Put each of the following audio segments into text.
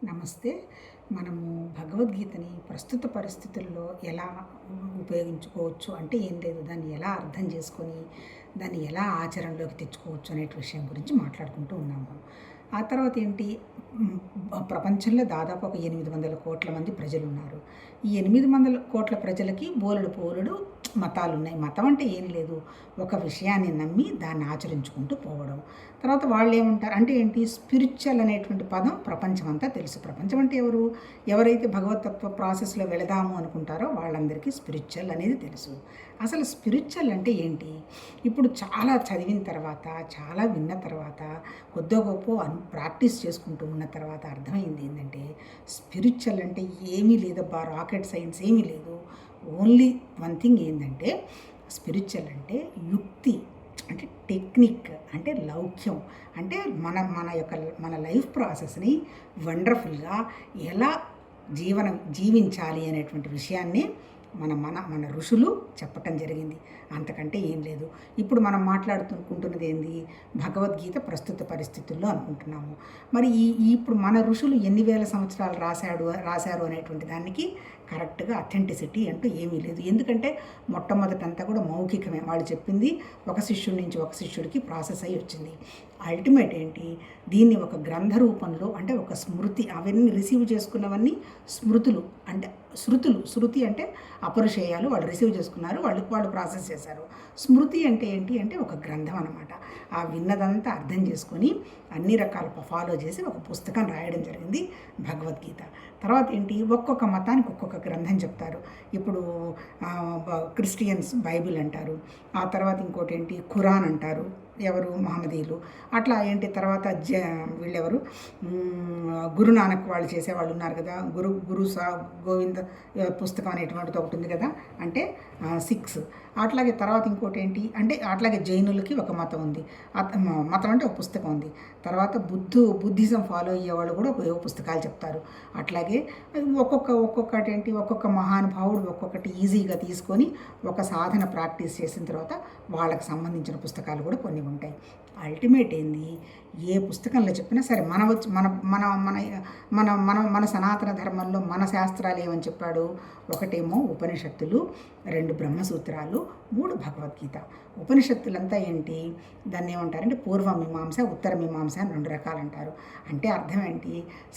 నమస్తే. మనము భగవద్గీతని ప్రస్తుత పరిస్థితుల్లో ఎలా ఉపయోగించుకోవచ్చు అంటే ఏం లేదు. దాన్ని ఎలా అర్థం చేసుకొని, దాన్ని ఎలా ఆచరణలోకి తెచ్చుకోవచ్చు అనే విషయం గురించి మాట్లాడుకుంటూ ఉన్నాము. ఆ తర్వాత ఏంటి, ప్రపంచంలో దాదాపు ఒక 800 కోట్ల మంది ప్రజలున్నారు. ఈ 800 కోట్ల ప్రజలకి బోలెడు మతాలున్నాయి. మతం అంటే ఏం లేదు, ఒక విషయాన్ని నమ్మి దాన్ని ఆచరించుకుంటూ పోవడం. తర్వాత వాళ్ళు ఏమంటారు అంటే ఏంటి, స్పిరిచువల్ అనేటువంటి పదం ప్రపంచం అంతా తెలుసు. ప్రపంచం అంటే ఎవరు, ఎవరైతే భగవతత్వ ప్రాసెస్లో వెళదాము అనుకుంటారో వాళ్ళందరికీ స్పిరిచువల్ అనేది తెలుసు. అసలు స్పిరిచువల్ అంటే ఏంటి, ఇప్పుడు చాలా చదివిన తర్వాత, చాలా విన్న తర్వాత, కొద్దో గొప్ప ప్రాక్టీస్ చేసుకుంటూ ఉన్న తర్వాత అర్థమైంది ఏంటంటే, స్పిరిచువల్ అంటే ఏమీ లేదబ్బా, రాకెట్ సైన్స్ ఏమీ లేదు. ఓన్లీ వన్ థింగ్ ఏంటంటే, స్పిరిచువల్ అంటే యుక్తి, అంటే టెక్నిక్, అంటే లౌక్యం, అంటే మన లైఫ్ ప్రాసెస్ని వండర్ఫుల్గా ఎలా జీవించాలి అనేటువంటి విషయాన్ని మన మన మన ఋషులు చెప్పటం జరిగింది. అంతకంటే ఏం లేదు. ఇప్పుడు మనం మాట్లాడుకుంటున్నది ఏంది, భగవద్గీత ప్రస్తుత పరిస్థితుల్లో అనుకుంటున్నాము. మరి ఇప్పుడు మన ఋషులు ఎన్ని వేల సంవత్సరాలు రాశారు అనేటువంటి దానికి కరెక్ట్గా అథెంటిసిటీ అంటూ ఏమీ లేదు. ఎందుకంటే మొట్టమొదటంతా కూడా మౌఖికమే. వాళ్ళు చెప్పింది ఒక శిష్యుడి నుంచి ఒక శిష్యుడికి ప్రాసెస్ అయ్యి వచ్చింది. అల్టిమేట్ ఏంటి, దీన్ని ఒక గ్రంథ రూపంలో, అంటే ఒక స్మృతి, అవన్నీ రిసీవ్ చేసుకున్నవన్నీ స్మృతులు, అంటే శృతి అంటే అపరుషేయాలు వాళ్ళు రిసీవ్ చేసుకున్నారు, వాళ్ళు ప్రాసెస్ చేశారు. స్మృతి అంటే ఏంటి అంటే ఒక గ్రంథం అన్నమాట. ఆ విన్నదంతా అర్థం చేసుకొని అన్ని రకాల ఫాలో చేసి ఒక పుస్తకం రాయడం జరిగింది భగవద్గీత. తర్వాత ఏంటి, ఒక్కొక్క మతానికి ఒక్కొక్క గ్రంథం చెప్తారు. ఇప్పుడు క్రిస్టియన్స్ బైబిల్ అంటారు, ఆ తర్వాత ఇంకోటి ఏంటి ఖురాన్ అంటారు, ఎవరు మహమ్మదీయులు. అట్లా ఏంటి తర్వాత వీళ్ళెవరు గురునానక్ వాళ్ళు చేసేవాళ్ళు ఉన్నారు కదా, గురు గోవింద పుస్తకం అనేటువంటిది ఒకటి ఉంది కదా, అంటే 6. అట్లాగే తర్వాత ఇంకోటి ఏంటి అంటే, అట్లాగే జైనులకి ఒక మతం ఉంది, మతం అంటే ఒక పుస్తకం ఉంది. తర్వాత బుద్ధిజం ఫాలో అయ్యేవాళ్ళు కూడా ఒక పుస్తకాలు చెప్తారు. అట్లాగే ఒక్కొక్కటి ఏంటి, ఒక్కొక్క మహానుభావుడు ఒక్కొక్కటి ఈజీగా తీసుకొని ఒక సాధన ప్రాక్టీస్ చేసిన తర్వాత వాళ్ళకి సంబంధించిన పుస్తకాలు కూడా కొన్ని ఉంటాయి. అల్టిమేట్ ఏంది, ఏ పుస్తకంలో చెప్పినా సరే మన సనాతన ధర్మంలో మన శాస్త్రాలు ఏమని చెప్పాడు, ఒకటేమో ఉపనిషత్తులు, 2 బ్రహ్మసూత్రాలు, 3 భగవద్గీత. ఉపనిషత్తులంతా ఏంటి, దాన్ని ఏమంటారంటే పూర్వ మీమాంస, ఉత్తర మీమాంస అని 2 రకాలు అంటారు. అంటే అర్థం ఏంటి,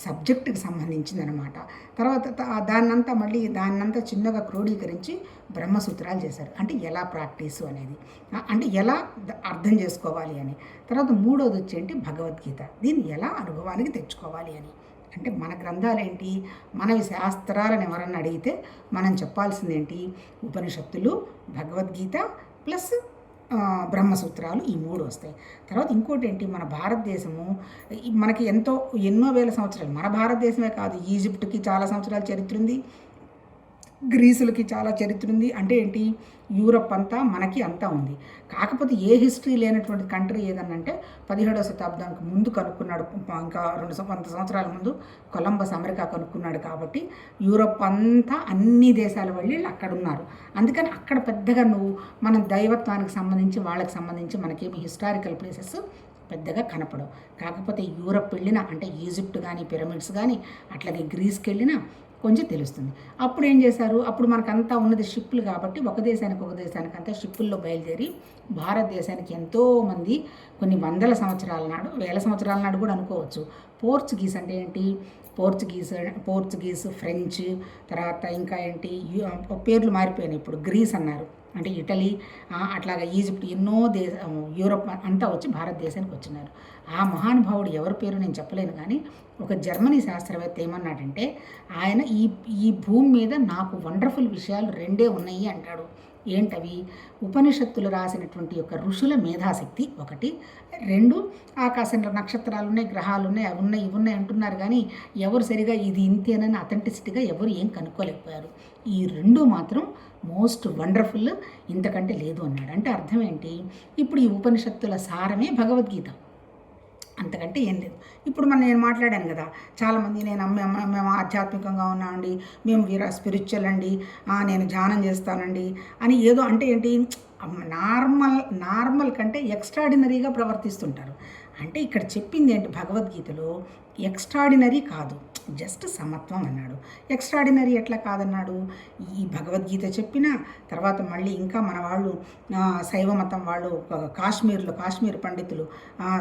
సబ్జెక్టుకి సంబంధించింది అనమాట. తర్వాత దాన్నంతా చిన్నగా క్రోడీకరించి బ్రహ్మసూత్రాలు చేశారు. అంటే ఎలా ప్రాక్టీసు అనేది, అంటే ఎలా అర్థం చేసుకోవాలి అని. తర్వాత 3వది వచ్చేంటి భగవద్గీత, దీన్ని ఎలా అనుభవానికి తెచ్చుకోవాలి అని. అంటే మన గ్రంథాలు ఏంటి, మనవి శాస్త్రాలను ఎవరన్నా అడిగితే మనం చెప్పాల్సింది ఏంటి, ఉపనిషత్తులు, భగవద్గీత ప్లస్ బ్రహ్మసూత్రాలు, ఈ 3 వస్తాయి. తర్వాత ఇంకోటి ఏంటి, మన భారతదేశము మనకి ఎన్నో వేల సంవత్సరాలు, మన భారతదేశమే కాదు, ఈజిప్ట్కి చాలా సంవత్సరాల చరిత్ర ఉంది, గ్రీసులకి చాలా చరిత్ర ఉంది. అంటే ఏంటి, యూరప్ అంతా మనకి అంతా ఉంది. కాకపోతే ఏ హిస్టరీ లేనటువంటి కంట్రీ ఏదన్నంటే 17వ శతాబ్దానికి ముందు కనుక్కున్నాడు, ఇంకా 200 సంవత్సరాల ముందు కొలంబస్ అమెరికా కనుక్కున్నాడు. కాబట్టి యూరప్ అంతా అన్ని దేశాల వాళ్ళు అక్కడ ఉన్నారు. అందుకని అక్కడ పెద్దగా మనం దైవత్వానికి సంబంధించి వాళ్ళకి సంబంధించి మనకేమి హిస్టారికల్ ప్లేసెస్ పెద్దగా కనపడవు. కాకపోతే యూరప్ వెళ్ళినా, అంటే ఈజిప్ట్ కానీ పిరమిడ్స్ కానీ, అట్లాగే గ్రీస్కి వెళ్ళినా కొంచెం తెలుస్తుంది. అప్పుడు ఏం చేశారు, అప్పుడు మనకంతా ఉన్నది షిప్పులు కాబట్టి ఒక దేశానికి అంతా షిప్పుల్లో బయలుదేరి భారతదేశానికి ఎంతోమంది కొన్ని వేల సంవత్సరాల నాడు కూడా అనుకోవచ్చు. పోర్చుగీస్ అంటే ఏంటి, పోర్చుగీస్, ఫ్రెంచ్, తర్వాత ఇంకా ఏంటి పేర్లు మారిపోయినాయి. ఇప్పుడు గ్రీస్ అన్నారు, అంటే ఇటలీ, అట్లాగా ఈజిప్ట్, ఎన్నో యూరప్ అంతా వచ్చి భారతదేశానికి వచ్చినారు. ఆ మహానుభావుడు ఎవరి పేరు నేను చెప్పలేను, కానీ ఒక జర్మనీ శాస్త్రవేత్త ఏమన్నాడంటే, ఆయన ఈ భూమి మీద నాకు వండర్ఫుల్ విషయాలు 2 ఉన్నాయి అంటాడు. ఏంటవి, ఉపనిషత్తులు రాసినటువంటి యొక్క ఋషుల మేధాశక్తి ఒకటి, 2 ఆకాశంలో నక్షత్రాలు ఉన్నాయి, గ్రహాలు ఉన్నాయి, అవి ఉన్నాయి, ఇవి ఉన్నాయి అంటున్నారు, కానీ ఎవరు సరిగా ఇది ఇంతేనని అథెంటిసిటీగా ఎవరు ఏం కనుక్కోలేకపోయారు. ఈ 2 మాత్రం మోస్ట్ వండర్ఫుల్, ఇంతకంటే లేదు అన్నాడు. అంటే అర్థం ఏంటి, ఇప్పుడు ఈ ఉపనిషత్తుల సారమే భగవద్గీత, అంతకంటే ఏం లేదు. ఇప్పుడు నేను మాట్లాడాను కదా, చాలామంది మేము ఆధ్యాత్మికంగా ఉన్నామండి, మేము స్పిరిచువల్ అండి, నేను ధ్యానం చేస్తానండి అని ఏదో అంటే ఏంటి, నార్మల్ కంటే ఎక్స్ట్రాడినరీగా ప్రవర్తిస్తుంటారు. అంటే ఇక్కడ చెప్పింది ఏంటి, భగవద్గీతలో ఎక్స్ట్రాడినరీ కాదు, జస్ట్ సమత్వం అన్నాడు. ఎక్స్ట్రాడినరీ ఎట్లా కాదన్నాడు? ఈ భగవద్గీత చెప్పిన తర్వాత మళ్ళీ ఇంకా మన వాళ్ళు శైవ మతం వాళ్ళు కాశ్మీర్ పండితులు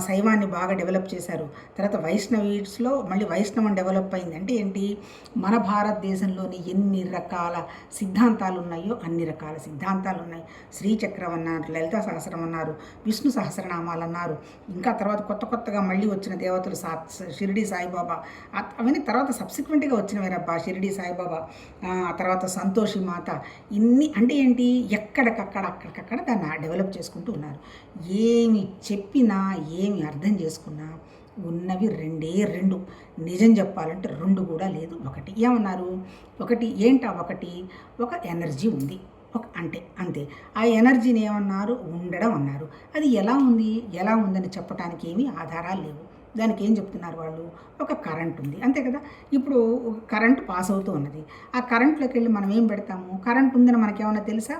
శైవాన్ని బాగా డెవలప్ చేశారు. తర్వాత వైష్ణవీడ్స్లో మళ్ళీ వైష్ణవం డెవలప్ అయింది. అంటే ఏంటి? మన భారతదేశంలోని ఎన్ని రకాల సిద్ధాంతాలు ఉన్నాయో అన్ని రకాల సిద్ధాంతాలు ఉన్నాయి. శ్రీచక్రం అన్నారు, లలితా సహస్రం అన్నారు, విష్ణు సహస్రనామాలు అన్నారు, ఇంకా తర్వాత కొత్తగా మళ్ళీ వచ్చిన దేవతలు షిరిడి సాయిబాబా, అవన్నీ తర్వాత సబ్సిక్వెంట్గా వచ్చినవేరబ్బా. షిరిడి సాయిబాబా, తర్వాత సంతోషి మాత, ఇన్ని అంటే ఏంటి? అక్కడికక్కడ దాన్ని డెవలప్ చేసుకుంటూ ఉన్నారు. ఏమి చెప్పినా ఏమి అర్థం చేసుకున్నా ఉన్నవి రెండు. నిజం చెప్పాలంటే రెండు కూడా లేదు, ఒకటి. ఏమన్నారు? ఒకటి ఏంటా? ఒక ఎనర్జీ ఉంది, అంతే. ఆ ఎనర్జీని ఏమన్నారు? ఉండడం అన్నారు. అది ఎలా ఉందని చెప్పడానికి ఏమీ ఆధారాలు లేవు. దానికి ఏం చెప్తున్నారు వాళ్ళు? ఒక కరెంట్ ఉంది, అంతే కదా. ఇప్పుడు కరెంటు పాస్ అవుతూ ఉన్నది. ఆ కరెంట్లోకి వెళ్ళి మనం ఏం పెడతాము? కరెంట్ ఉందని మనకేమన్నా తెలుసా?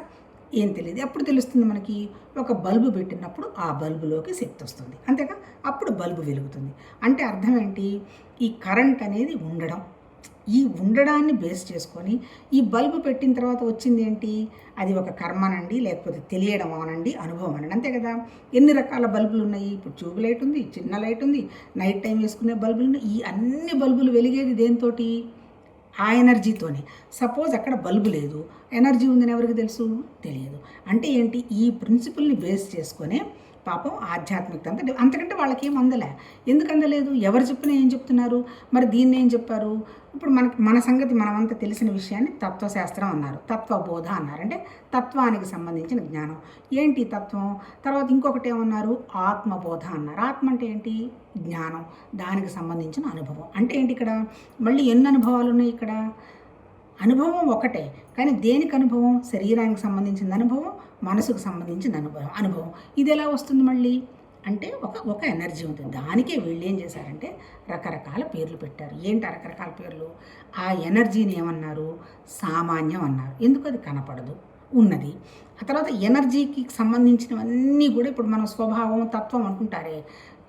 ఏం తెలియదు. ఎప్పుడు తెలుస్తుంది మనకి? ఒక బల్బు పెట్టినప్పుడు ఆ బల్బులోకి శక్తి వస్తుంది, అంతేగా. అప్పుడు బల్బు వెలుగుతుంది. అంటే అర్థం ఏంటి? ఈ కరెంట్ అనేది ఉండడం. ఈ ఉండడాన్ని బేస్ చేసుకొని ఈ బల్బు పెట్టిన తర్వాత వచ్చింది ఏంటి? అది ఒక కర్మనండి, లేకపోతే తెలియడం అనండి, అనుభవం అనండి, అంతే కదా. ఎన్ని రకాల బల్బులు ఉన్నాయి? ఇప్పుడు ట్యూబ్ లైట్ ఉంది, చిన్న లైట్ ఉంది, నైట్ టైం వేసుకునే బల్బులు ఉన్నాయి. ఈ అన్ని బల్బులు వెలిగేది దేంతోటి? ఆ ఎనర్జీతోనే. సపోజ్ అక్కడ బల్బు లేదు, ఎనర్జీ ఉందని ఎవరికి తెలుసు? తెలియదు. అంటే ఏంటి? ఈ ప్రిన్సిపల్ని బేస్ చేసుకొనే పాపం ఆధ్యాత్మికత అంతకంటే వాళ్ళకి ఏం అందలే. ఎందుకు అందలేదు? ఎవరు చెప్పినా ఏం చెప్తున్నారు? మరి దీన్ని ఏం చెప్పారు? ఇప్పుడు మన సంగతి మనమంతా తెలిసిన విషయాన్ని తత్వశాస్త్రం అన్నారు, తత్వబోధ అన్నారు. అంటే తత్వానికి సంబంధించిన జ్ఞానం. ఏంటి తత్వం? తర్వాత ఇంకొకటి ఏమన్నారు? ఆత్మబోధ అన్నారు. ఆత్మ అంటే ఏంటి? జ్ఞానం, దానికి సంబంధించిన అనుభవం. అంటే ఏంటి? ఇక్కడ మళ్ళీ ఎన్ని అనుభవాలు ఉన్నాయి? ఇక్కడ అనుభవం ఒకటే, కానీ దేనికి అనుభవం? శరీరానికి సంబంధించిన అనుభవం, మనసుకు సంబంధించిన అనుభవం. ఇది ఎలా వస్తుంది మళ్ళీ? అంటే ఒక ఎనర్జీ ఉంటుంది. దానికే వీళ్ళు ఏం చేశారంటే రకరకాల పేర్లు పెట్టారు. ఏంటి ఆ రకరకాల పేర్లు? ఆ ఎనర్జీని ఏమన్నారు? సామాన్యం అన్నారు. ఎందుకు? అది కనపడదు, ఉన్నది. ఆ తర్వాత ఎనర్జీకి సంబంధించినవన్నీ కూడా ఇప్పుడు మనం స్వభావం, తత్వం అంటుంటారే,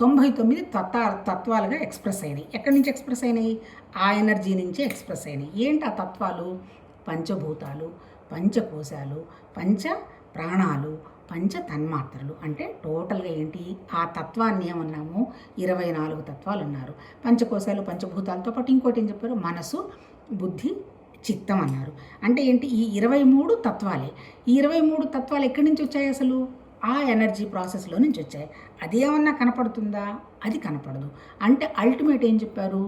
99 తత్వాలుగా ఎక్స్ప్రెస్ అయినాయి. ఎక్కడి నుంచి ఎక్స్ప్రెస్ అయినాయి? ఆ ఎనర్జీ నుంచే ఎక్స్ప్రెస్ అయినాయి. ఏంటి ఆ తత్వాలు? పంచభూతాలు, పంచకోశాలు, పంచ ప్రాణాలు, పంచ తన్మాత్రలు. అంటే టోటల్గా ఏంటి? ఆ తత్వాన్ని ఏమన్నాము? 24 తత్వాలు అన్నారు. పంచకోశాలు, పంచభూతాలతో పాటు ఇంకోటి ఏం చెప్పారు? మనసు, బుద్ధి, చిత్తం అన్నారు. అంటే ఏంటి? ఈ 23 తత్వాలే. ఈ 23 తత్వాలు ఎక్కడి నుంచి వచ్చాయి అసలు? ఆ ఎనర్జీ ప్రాసెస్లో నుంచి వచ్చాయి. అదేమన్నా కనపడుతుందా? అది కనపడదు. అంటే అల్టిమేట్ ఏం చెప్పారు?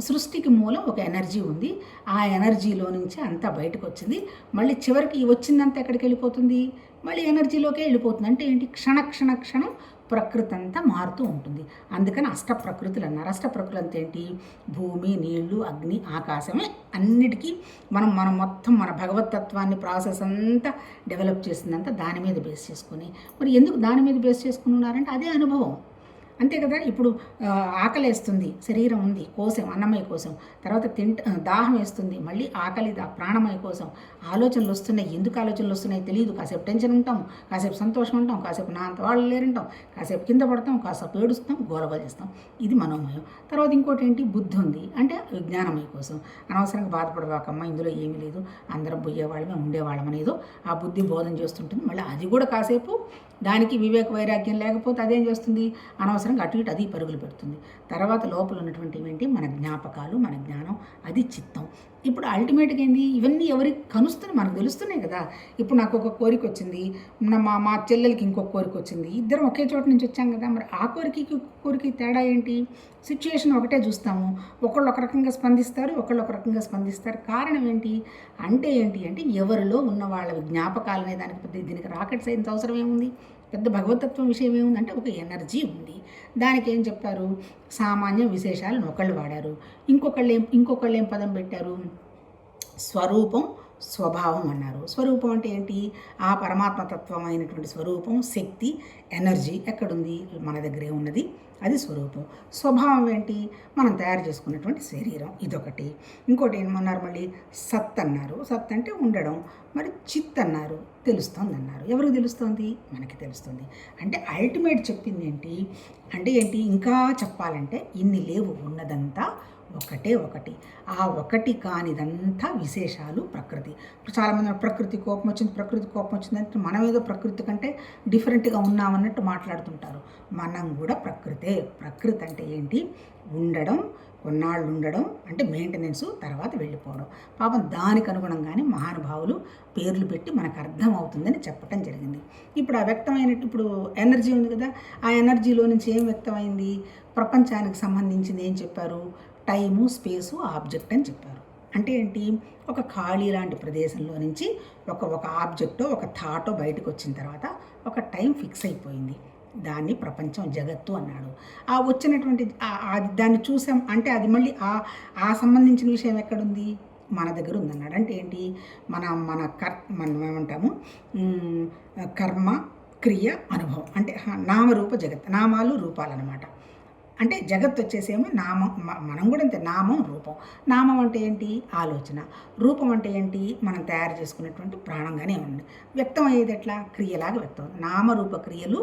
సృష్టికి మూలం ఒక ఎనర్జీ ఉంది, ఆ ఎనర్జీలో నుంచి అంతా బయటకు వచ్చింది. మళ్ళీ చివరికి వచ్చిందంతా ఎక్కడికి వెళ్ళిపోతుంది? మళ్ళీ ఎనర్జీలోకే వెళ్ళిపోతుంది. అంటే ఏంటి? క్షణం ప్రకృతి అంతా మారుతూ ఉంటుంది. అందుకని అష్టప్రకృతులు అన్నారు. అష్టప్రకృతులు అంతా ఏంటి? భూమి, నీళ్లు, అగ్ని, ఆకాశమే. అన్నిటికీ మనం మొత్తం మన భగవతత్వాన్ని ప్రాసెస్ అంతా డెవలప్ చేసిందంతా దాని మీద బేస్ చేసుకొని. మరి ఎందుకు దాని మీద బేస్ చేసుకుని ఉన్నారంటే అదే అనుభవం, అంతే కదా. ఇప్పుడు ఆకలి వేస్తుంది, శరీరం ఉంది, కోశం, అన్నమయ కోసం. తర్వాత దాహం వేస్తుంది, మళ్ళీ ఆకలి, ప్రాణమయ కోసం. ఆలోచనలు వస్తున్నాయి. ఎందుకు ఆలోచనలు వస్తున్నాయి తెలియదు. కాసేపు టెన్షన్ ఉంటాం, కాసేపు సంతోషం ఉంటాం, కాసేపు నా అంత వాళ్ళు లేరంటాం, కాసేపు కింద పడతాం, కాసేపు ఏడుస్తాం, గోలగోల చేస్తాం. ఇది మనోమయం. తర్వాత ఇంకోటి ఏంటి? బుద్ధి ఉంది, అంటే విజ్ఞానమయ కోసం. అనవసరంగా బాధపడవాకమ్మా, ఇందులో ఏమీ లేదు, అందరం పోయేవాళ్ళమే, ఉండేవాళ్ళం అనేదో ఆ బుద్ధి బోధన చేస్తుంటుంది. మళ్ళీ అది కూడా కాసేపు దానికి వివేక వైరాగ్యం లేకపోతే అదేం చేస్తుంది? అనవసరంగా అటు ఇటు అది పరుగులు పెడుతుంది. తర్వాత లోపల ఉన్నటువంటి ఏంటి? మన జ్ఞాపకాలు, మన జ్ఞానం, అది చిత్తం. ఇప్పుడు అల్టిమేట్గా ఏంది? ఇవన్నీ ఎవరికి కనుస్తున్నాయి? మనకు తెలుస్తున్నాయి కదా. ఇప్పుడు నాకు ఒక కోరిక వచ్చింది, మా చెల్లెలకి ఇంకొక కోరిక వచ్చింది, ఇద్దరం ఒకే చోట నుంచి వచ్చాం కదా. మరి ఆ కోరికకి తేడా ఏంటి? సిచ్యుయేషన్ ఒకటే చూస్తాము, ఒకళ్ళు ఒక రకంగా స్పందిస్తారు, ఒకళ్ళు ఒక రకంగా స్పందిస్తారు. కారణం ఏంటి అంటే ఎవరిలో ఉన్న వాళ్ళ జ్ఞాపకాలనే. దీనికి రాకెట్ సైన్స్ అవసరం ఏముంది? పెద్ద భగవతత్వం విషయం ఏముందంటే ఒక ఎనర్జీ ఉంది. దానికి ఏం చెప్పారు? సామాన్య విశేషాలను ఒకళ్ళు వాడారు, ఇంకొకళ్ళు ఏం పదం పెట్టారు? స్వరూపం, స్వభావం అన్నారు. స్వరూపం అంటే ఏంటి? ఆ పరమాత్మతత్వం అయినటువంటి స్వరూపం, శక్తి, ఎనర్జీ ఎక్కడుంది? మన దగ్గరే ఉన్నది. అది స్వరూపం. స్వభావం ఏంటి? మనం తయారు చేసుకున్నటువంటి శరీరం, ఇదొకటి. ఇంకోటి ఏమన్నారు మళ్ళీ? సత్ అన్నారు. సత్ అంటే ఉండడం. మరి చిత్ అన్నారు, తెలుస్తుంది అన్నారు. ఎవరికి తెలుస్తుంది? మనకి తెలుస్తుంది. అంటే అల్టిమేట్ చెప్పింది ఏంటి అంటే ఏంటి? ఇంకా చెప్పాలంటే ఇన్ని లేవు, ఉన్నదంతా ఒకటే ఒకటి. ఆ ఒకటి కానిదంతా విశేషాలు ప్రకృతి. ఇప్పుడు చాలామంది ప్రకృతి కోపం వచ్చింది అంటే మనం ఏదో ప్రకృతి కంటే డిఫరెంట్గా ఉన్నామన్నట్టు మాట్లాడుతుంటారు. మనం కూడా ప్రకృతే. ప్రకృతి అంటే ఏంటి? ఉండడం, కొన్నాళ్ళు ఉండడం, అంటే మెయింటెనెన్స్, తర్వాత వెళ్ళిపోవడం. పాపం దానికి అనుగుణంగానే మహానుభావులు పేర్లు పెట్టి మనకు అర్థం అవుతుందని చెప్పటం జరిగింది. ఇప్పుడు ఆ వ్యక్తమైనట్టు ఇప్పుడు ఎనర్జీ ఉంది కదా, ఆ ఎనర్జీలో నుంచి ఏం వ్యక్తమైంది? ప్రపంచానికి సంబంధించింది ఏం చెప్పారు? టైము, స్పేసు, ఆబ్జెక్ట్ అని చెప్పారు. అంటే ఏంటి? ఒక ఖాళీ లాంటి ప్రదేశంలో నుంచి ఒక ఆబ్జెక్టో ఒక థాటో బయటకు వచ్చిన తర్వాత ఒక టైం ఫిక్స్ అయిపోయింది. దాన్ని ప్రపంచం, జగత్తు అన్నాడు. ఆ వచ్చినటువంటి దాన్ని చూసాం అంటే అది మళ్ళీ ఆ సంబంధించిన విషయం ఎక్కడుంది? మన దగ్గర ఉందన్నాడు. అంటే ఏంటి? మనం ఏమంటాము? కర్మ, క్రియ, అనుభవం. అంటే నామరూప జగత్, నామాలు రూపాలు అన్నమాట. అంటే జగత్ వచ్చేసేమో నామం. మనం కూడా అంతే, నామం, రూపం. నామం అంటే ఏంటి? ఆలోచన. రూపం అంటే ఏంటి? మనం తయారు చేసుకున్నటువంటి ప్రాణంగానే ఉంది. వ్యక్తం అయ్యేది ఎట్లా? క్రియలాగా వ్యక్తం. నామరూప క్రియలు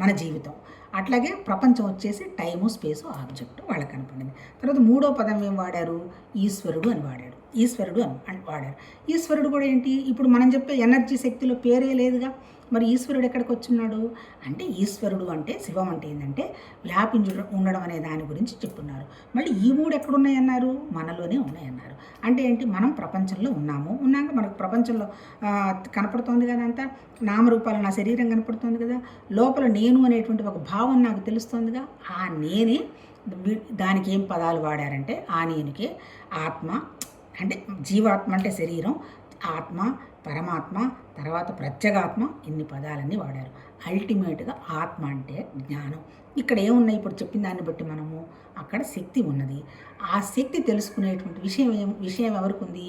మన జీవితం. అట్లాగే ప్రపంచం వచ్చేసి టైము, స్పేసు, ఆబ్జెక్టు వాళ్ళకి కనపడింది. తర్వాత మూడో పదం ఏం వాడారు? ఈశ్వరుడు అని వాడాడు. ఈశ్వరుడు అని వాడారు. ఈశ్వరుడు కూడా ఏంటి? ఇప్పుడు మనం చెప్పే ఎనర్జీ, శక్తిలో పేరే లేదుగా. మరి ఈశ్వరుడు ఎక్కడికి వచ్చున్నాడు అంటే? ఈశ్వరుడు అంటే, శివం అంటే ఏంటంటే వ్యాపించు ఉండడం అనే దాని గురించి చెప్తున్నారు. మళ్ళీ ఈ మూడు ఎక్కడున్నాయన్నారు? మనలోనే ఉన్నాయన్నారు. అంటే ఏంటి? మనం ప్రపంచంలో ఉన్నాక మనకు ప్రపంచంలో కనపడుతోంది కదా అంతా నామరూపాలు. నా శరీరం కనపడుతోంది కదా, లోపల నేను అనేటువంటి ఒక భావం నాకు తెలుస్తోందిగా. ఆ నేనే, దానికి ఏం పదాలు వాడారంటే ఆ నేనుకే ఆత్మ అంటే జీవాత్మ అంటే శరీరం, ఆత్మ, పరమాత్మ, తర్వాత ప్రత్యేగాత్మ, ఇన్ని పదాలన్నీ వాడారు. అల్టిమేట్గా ఆత్మ అంటే జ్ఞానం. ఇక్కడ ఏమున్నాయి? ఇప్పుడు చెప్పిన దాన్ని బట్టి మనము అక్కడ శక్తి ఉన్నది. ఆ శక్తి తెలుసుకునేటువంటి విషయం ఎవరికి ఉంది?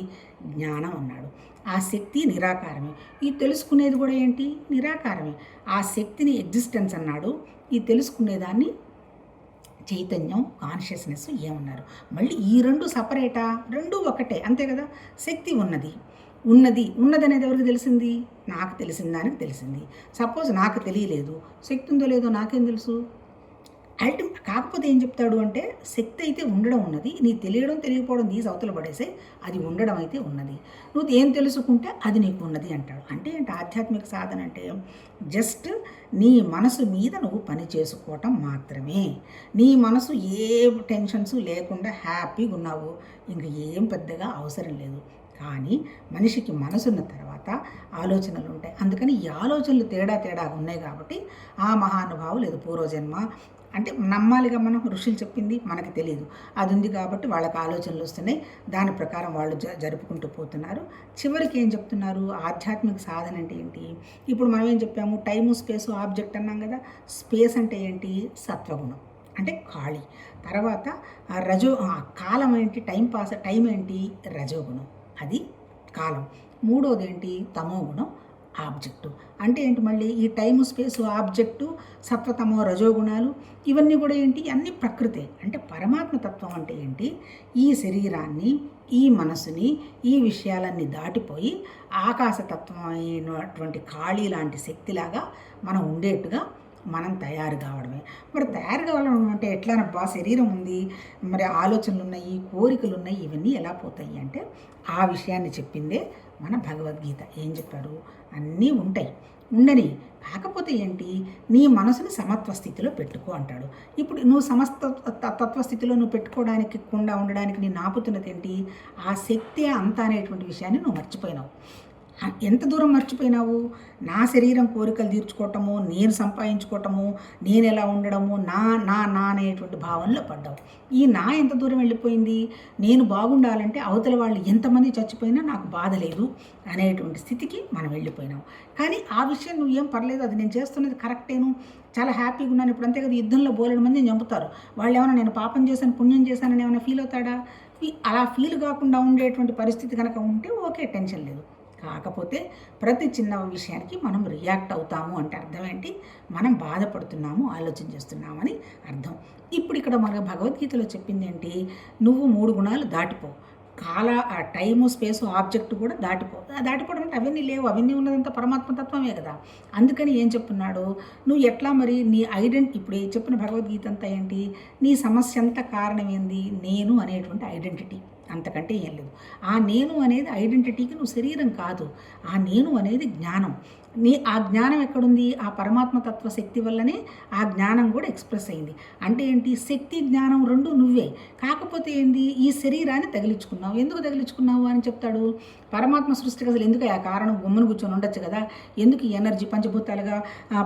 జ్ఞానం అన్నాడు. ఆ శక్తి నిరాకారమే. ఈ తెలుసుకునేది కూడా ఏంటి? నిరాకారమే. ఆ శక్తిని ఎగ్జిస్టెన్స్ అన్నాడు. ఈ తెలుసుకునేదాన్ని చైతన్యం, కాన్షియస్నెస్ ఏమన్నారు. మళ్ళీ ఈ రెండు సపరేటా? రెండు ఒకటే, అంతే కదా. శక్తి ఉన్నదనేది ఎవరికి తెలిసింది? నాకు తెలిసిన దానికి తెలిసింది. సపోజ్ నాకు తెలియలేదు, శక్తి ఉందో లేదో నాకేం తెలుసు? కాకపోతే ఏం చెప్తాడు అంటే శక్తి అయితే ఉండడం ఉన్నది, నీ తెలియడం తెలియకపోవడం నీ అవతల పడేసే, అది ఉండడం అయితే ఉన్నది. నువ్వు ఏం తెలుసుకుంటే అది నీకు ఉన్నది అంటాడు. అంటే ఏంటి ఆధ్యాత్మిక సాధన అంటే? జస్ట్ నీ మనసు మీద నువ్వు పని చేసుకోవటం మాత్రమే. నీ మనసు ఏ టెన్షన్స్ లేకుండా హ్యాపీగా ఉన్నావు, ఇంక ఏం పెద్దగా అవసరం లేదు. కానీ మనిషికి మనసున్న తర్వాత ఆలోచనలు ఉంటాయి. అందుకని ఈ ఆలోచనలు తేడా ఉన్నాయి కాబట్టి ఆ మహానుభావులు ఏదో పూర్వజన్మ అంటే నమ్మాలిగా. మనం ఋషులు చెప్పింది మనకు తెలియదు, అది ఉంది కాబట్టి వాళ్ళకి ఆలోచనలు వస్తున్నాయి, దాని ప్రకారం వాళ్ళు జరుపుకుంటూ పోతున్నారు. చివరికి ఏం చెప్తున్నారు? ఆధ్యాత్మిక సాధన అంటే ఏంటి? ఇప్పుడు మనం ఏం చెప్పాము? టైము, స్పేసు, ఆబ్జెక్ట్ అన్నాం కదా. స్పేస్ అంటే ఏంటి? సత్వగుణం అంటే ఖాళీ. తర్వాత కాలం ఏంటి? టైం ఏంటి? రజోగుణం, అది కాలం. మూడోది ఏంటి? తమో గుణం, ఆబ్జెక్టు. అంటే ఏంటి? మళ్ళీ ఈ టైము, స్పేసు, ఆబ్జెక్టు, సత్వతమో రజోగుణాలు ఇవన్నీ కూడా ఏంటి? అన్నీ ప్రకృతే. అంటే పరమాత్మ తత్వం అంటే ఏంటి? ఈ శరీరాన్ని, ఈ మనసుని, ఈ విషయాలన్నీ దాటిపోయి ఆకాశతత్వం అయినటువంటి ఖాళీ లాంటి శక్తిలాగా మనం ఉండేట్టుగా మనం తయారు కావడమే. మరి తయారు కావడం అంటే ఎట్లానబ్బా? శరీరం ఉంది, మరి ఆలోచనలు ఉన్నాయి, కోరికలు ఉన్నాయి, ఇవన్నీ ఎలా పోతాయి అంటే ఆ విషయాన్ని చెప్పిందే మన భగవద్గీత. ఏం చెప్పారు? అన్నీ ఉంటాయి, ఉండని. కాకపోతే ఏంటి? నీ మనసుని సమత్వ స్థితిలో పెట్టుకో అంటాడు. ఇప్పుడు నువ్వు తత్వస్థితిలో నువ్వు పెట్టుకోవడానికి ఉండడానికి నేను ఆపుతున్నది ఏంటి? ఆ శక్తి అంతా అనేటువంటి విషయాన్ని నువ్వు మర్చిపోయినావు. ఎంత దూరం మర్చిపోయినావు? నా శరీరం కోరికలు తీర్చుకోవటము, నేను సంపాదించుకోవటము, నేను ఎలా ఉండడము, నా నా నా అనేటువంటి భావనలో పడ్డావు. ఈ నా ఎంత దూరం వెళ్ళిపోయింది? నేను బాగుండాలంటే అవతల వాళ్ళు ఎంతమంది చచ్చిపోయినా నాకు బాధ లేదు అనేటువంటి స్థితికి మనం వెళ్ళిపోయినాం. కానీ ఆ విషయం నువ్వు ఏం పర్లేదు, అది నేను చేస్తున్నది కరెక్టేను, చాలా హ్యాపీగా ఉన్నాను. ఇప్పుడు అంతే కదా, యుద్ధంలో బోలెడు మందిని చంపుతారు. వాళ్ళు ఏమైనా నేను పాపం చేశాను, పుణ్యం చేశానని ఏమైనా ఫీల్ అవుతాడా? అలా ఫీల్ కాకుండా ఉండేటువంటి పరిస్థితి కనుక ఉంటే ఓకే, టెన్షన్ లేదు. కాకపోతే ప్రతి చిన్న విషయానికి మనం రియాక్ట్ అవుతాము అంటే అర్థం ఏంటి? మనం బాధపడుతున్నాము, ఆలోచన చేస్తున్నామని అర్థం. ఇప్పుడు ఇక్కడ మన భగవద్గీతలో చెప్పింది ఏంటి? నువ్వు 3 గుణాలు దాటిపో. టైము, స్పేసు, ఆబ్జెక్ట్ కూడా దాటిపోవడం అంటే అవన్నీ లేవు, అవన్నీ ఉన్నదంతా పరమాత్మతత్వమే కదా. అందుకని ఏం చెప్తున్నాడు? నువ్వు ఎట్లా మరి నీ ఇప్పుడు చెప్పిన భగవద్గీత అంతా ఏంటి? నీ సమస్య అంతా కారణం ఏంది? నేను అనేటువంటి ఐడెంటిటీ, అంతకంటే ఏం లేదు. ఆ నేను అనేది ఐడెంటిటీకి నువ్వు శరీరం కాదు. ఆ నేను అనేది జ్ఞానం. ఆ జ్ఞానం ఎక్కడుంది? ఆ పరమాత్మ తత్వ శక్తి వల్లనే ఆ జ్ఞానం కూడా ఎక్స్ప్రెస్ అయింది. అంటే ఏంటి? శక్తి జ్ఞానం రెండు నువ్వే. కాకపోతే ఏంది? ఈ శరీరాన్ని తగిలించుకున్నావు. ఎందుకు తగిలించుకున్నావు అని చెప్తాడు. పరమాత్మ సృష్టికి అసలు ఎందుకు ఆ కారణం గుమ్మను కూర్చొని ఉండొచ్చు కదా. ఎందుకు ఈ ఎనర్జీ పంచభూతాలుగా,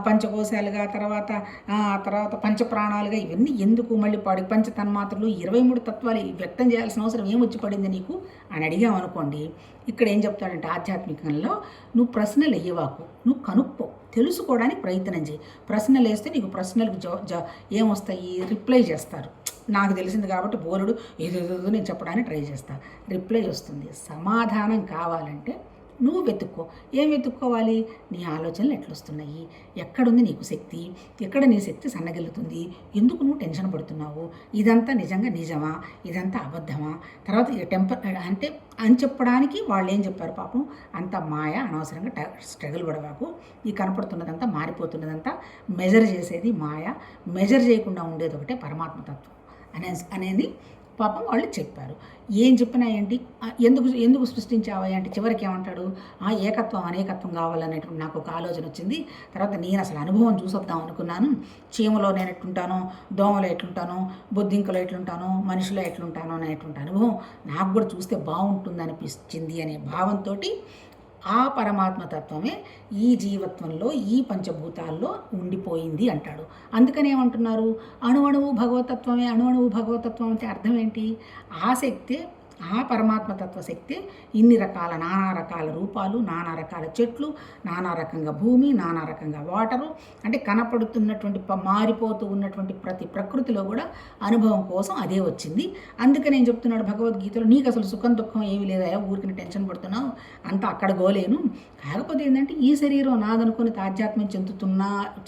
పంచకోశాలుగా, తర్వాత పంచప్రాణాలుగా ఇవన్నీ ఎందుకు? మళ్ళీ పంచతన్మాత్రలు 23 తత్వాలు వ్యక్తం చేయాల్సిన అవసరం ఏమొచ్చి పడింది నీకు అని అడిగామనుకోండి. ఇక్కడ ఏం చెప్తాడంటే ఆధ్యాత్మికంలో నువ్వు ప్రశ్నలు వేయవాకు, నువ్వు కనుక్కో, తెలుసుకోవడానికి ప్రయత్నం చేయి. ప్రశ్నలు వేస్తే నీకు ప్రశ్నలకు ఏమొస్తాయి? రిప్లై చేస్తారు. నాకు తెలిసింది కాబట్టి బోలుడు ఏదేదో నేను చెప్పడానికి ట్రై చేస్తాను, రిప్లై వస్తుంది. సమాధానం కావాలంటే నువ్వు వెతుక్కో. ఏం వెతుక్కోవాలి? నీ ఆలోచనలు ఎట్లొస్తున్నాయి? ఎక్కడుంది నీకు శక్తి? ఎక్కడ నీ శక్తి సన్నగిల్లుతుంది? ఎందుకు నువ్వు టెన్షన్ పడుతున్నావు? ఇదంతా నిజమా? ఇదంతా అబద్ధమా? తర్వాత అంటే అని చెప్పడానికి వాళ్ళు ఏం చెప్పారు? పాపం అంత మాయ, అనవసరంగా స్ట్రగుల్ పడవాకు. ఈ కనపడుతున్నదంతా, మారిపోతున్నదంతా మెజర్ చేసేది మాయ. మెజర్ చేయకుండా ఉండేది ఒకటే పరమాత్మతత్వం అనేది పాపం వాళ్ళు చెప్పారు. ఏం చెప్పినా ఏంటి? ఎందుకు సృష్టించావా అంటే చివరికి ఏమంటాడు? ఏకత్వం అనేకత్వం కావాలనేటువంటి నాకు ఒక ఆలోచన వచ్చింది. తర్వాత నేను అసలు అనుభవం చూసొద్దాం అనుకున్నాను. చీమలో నేను ఎట్లుంటానో, దోమలో ఎట్లుంటానో, బొద్దింకలో ఎట్లుంటానో, మనిషిలో ఎట్లుంటానో అనేటువంటి అనుభవం నాకు కూడా చూస్తే బాగుంటుంది అనిపించింది అనే భావంతో ఆ పరమాత్మతత్వమే ఈ జీవత్వంలో, ఈ పంచభూతాల్లో ఉండిపోయింది అంటాడు. అందుకని ఏమంటున్నారు? అణువణువు భగవతత్వమే. అణువణువు భగవతత్వం అంటే అర్థం ఏంటి? ఆ శక్తే, ఆ పరమాత్మతత్వ శక్తి ఇన్ని రకాల, నానా రకాల రూపాలు, నానా రకాల చెట్లు, నానా రకంగా భూమి, నానా రకంగా వాటరు, అంటే కనపడుతున్నటువంటి మారిపోతూ ఉన్నటువంటి ప్రతి ప్రకృతిలో కూడా అనుభవం కోసం అదే వచ్చింది. అందుకని నేను చెప్తున్నాడు భగవద్గీతలో, నీకు అసలు సుఖం దుఃఖం ఏమీ లేదా, ఊరికి టెన్షన్ పడుతున్నావు, అంతా అక్కడ గోలేను. కాకపోతే ఏంటంటే ఈ శరీరం నాదనుకుని తాధ్యాత్మ్యం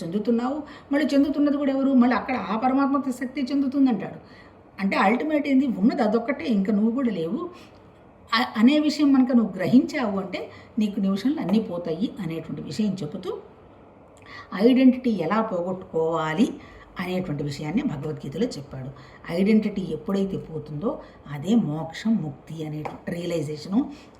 చెందుతున్నావు. మళ్ళీ చెందుతున్నది కూడా ఎవరు? మళ్ళీ అక్కడ ఆ పరమాత్మ శక్తి చెందుతుందంటాడు. అంటే అల్టిమేట్ ఏంది? ఉన్నది అదొక్కటే, ఇంకా నువ్వు కూడా లేవు అనే విషయం కనుక నువ్వు గ్రహించావు అంటే నీకు నిమిషంలో అన్నీ పోతాయి అనేటువంటి విషయం చెబుతూ ఐడెంటిటీ ఎలా పోగొట్టుకోవాలి అనేటువంటి విషయాన్ని భగవద్గీతలో చెప్పాడు. ఐడెంటిటీ ఎప్పుడైతే పోతుందో అదే మోక్షం, ముక్తి అనే రియలైజేషను,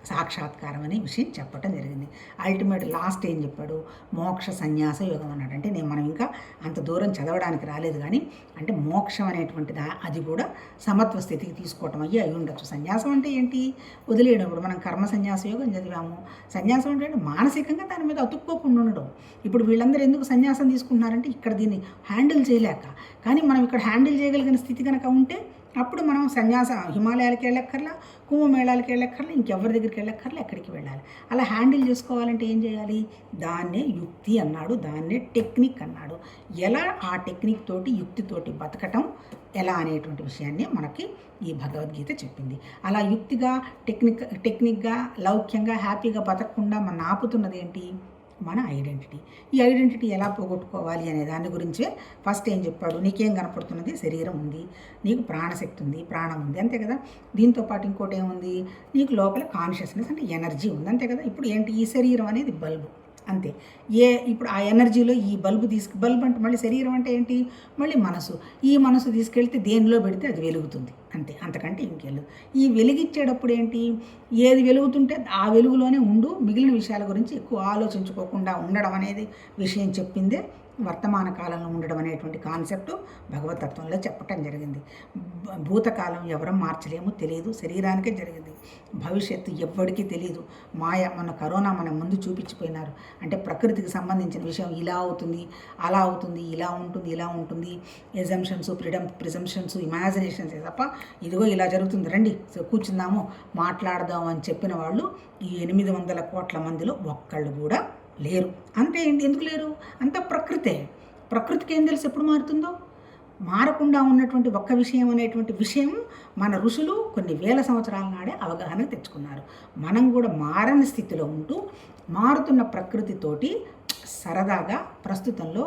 సాక్షాత్కారం అనే విషయం చెప్పడం జరిగింది. అల్టిమేట్ లాస్ట్ ఏం చెప్పాడు? మోక్ష సన్యాస యోగం అన్నాడు. అంటే మనం ఇంకా అంత దూరం చదవడానికి రాలేదు, కానీ అంటే మోక్షం అనేటువంటిది అది కూడా సమత్వ స్థితికి తీసుకోవటం అయ్యి ఉండొచ్చు. సన్యాసం అంటే ఏంటి? వదిలేయడం. మనం కర్మ సన్యాస యోగం చదివాము. సన్యాసం అంటే మానసికంగా దాని మీద అతుక్కోకుండా ఉండడం. ఇప్పుడు వీళ్ళందరూ ఎందుకు సన్యాసం తీసుకుంటున్నారంటే ఇక్కడ దీన్ని హ్యాండిల్ చేయలేక. కానీ మనం ఇక్కడ హ్యాండిల్ చేయగలిగిన స్థితి కనుక ఉంటే అప్పుడు మనం హిమాలయాలకి వెళ్ళక్కర్లా, కుంభమేళాలకి వెళ్ళక్కర్లా, ఇంకెవరి దగ్గరికి వెళ్ళక్కర్లా, ఎక్కడికి వెళ్ళాలి. అలా హ్యాండిల్ చేసుకోవాలంటే ఏం చేయాలి? దాన్నే యుక్తి అన్నాడు, దాన్నే టెక్నిక్ అన్నాడు. ఎలా ఆ టెక్నిక్ తోటి, యుక్తితోటి బతకటం ఎలా అనేటువంటి విషయాన్ని మనకి ఈ భగవద్గీత చెప్పింది. అలా యుక్తిగా, టెక్నిక్గా, లౌక్యంగా, హ్యాపీగా బతకకుండా మన ఆపుతున్నది ఏంటి? మన ఐడెంటిటీ. ఈ ఐడెంటిటీ ఎలా పోగొట్టుకోవాలి అనే దాని గురించే ఫస్ట్ ఏం చెప్పాడు? నీకేం కనపడుతున్నది? శరీరం ఉంది, నీకు ప్రాణశక్తి ఉంది, ప్రాణం ఉంది, అంతే కదా. దీంతోపాటు ఇంకోటి ఏముంది? నీకు లోపల కాన్షియస్నెస్ అంటే ఎనర్జీ ఉంది, అంతే కదా. ఇప్పుడు ఏంటి? ఈ శరీరం అనేది బల్బు, అంతే. ఇప్పుడు ఆ ఎనర్జీలో ఈ బల్బు అంటే మళ్ళీ శరీరం అంటే ఏంటి? మళ్ళీ మనసు. ఈ మనసు తీసుకెళ్తే దేనిలో పెడితే అది వెలుగుతుంది, అంతే, అంతకంటే ఇంకెళ్ళు. ఈ వెలిగించేటప్పుడు ఏంటి? ఏది వెలుగుతుంటే ఆ వెలుగులోనే ఉండు, మిగిలిన విషయాల గురించి ఎక్కువ ఆలోచించుకోకుండా ఉండడం అనేది విషయం చెప్పిందే వర్తమాన కాలంలో ఉండడం అనేటువంటి కాన్సెప్టు భగవతత్వంలో చెప్పటం జరిగింది. భూతకాలం ఎవరం మార్చలేమో తెలియదు, శరీరానికే జరిగింది. భవిష్యత్తు ఎవ్వడికి తెలియదు. మాయ మన కరోనా మన ముందు చూపించిపోయినారు. అంటే ప్రకృతికి సంబంధించిన విషయం ఇలా అవుతుంది, అలా అవుతుంది, ఇలా ఉంటుంది, ఎజంప్షన్స్, ప్రిజంప్షన్స్, ఇమాజినేషన్స్ తప్ప ఇదిగో ఇలా జరుగుతుంది, రండి కూర్చుందాము, మాట్లాడదాము అని చెప్పిన వాళ్ళు ఈ 800 కోట్ల మందిలో ఒక్కళ్ళు కూడా లేరు. అంతే ఏంటి? ఎందుకు లేరు? అంత ప్రకృతికి ఏం తెలుసు ఎప్పుడు మారుతుందో? మారకుండా ఉన్నటువంటి ఒక్క విషయం అనేటువంటి విషయం మన ఋషులు కొన్ని వేల సంవత్సరాల నాడే అవగాహన తెచ్చుకున్నారు. మనం కూడా మారని స్థితిలో ఉంటూ మారుతున్న ప్రకృతితోటి సరదాగా ప్రస్తుతంలో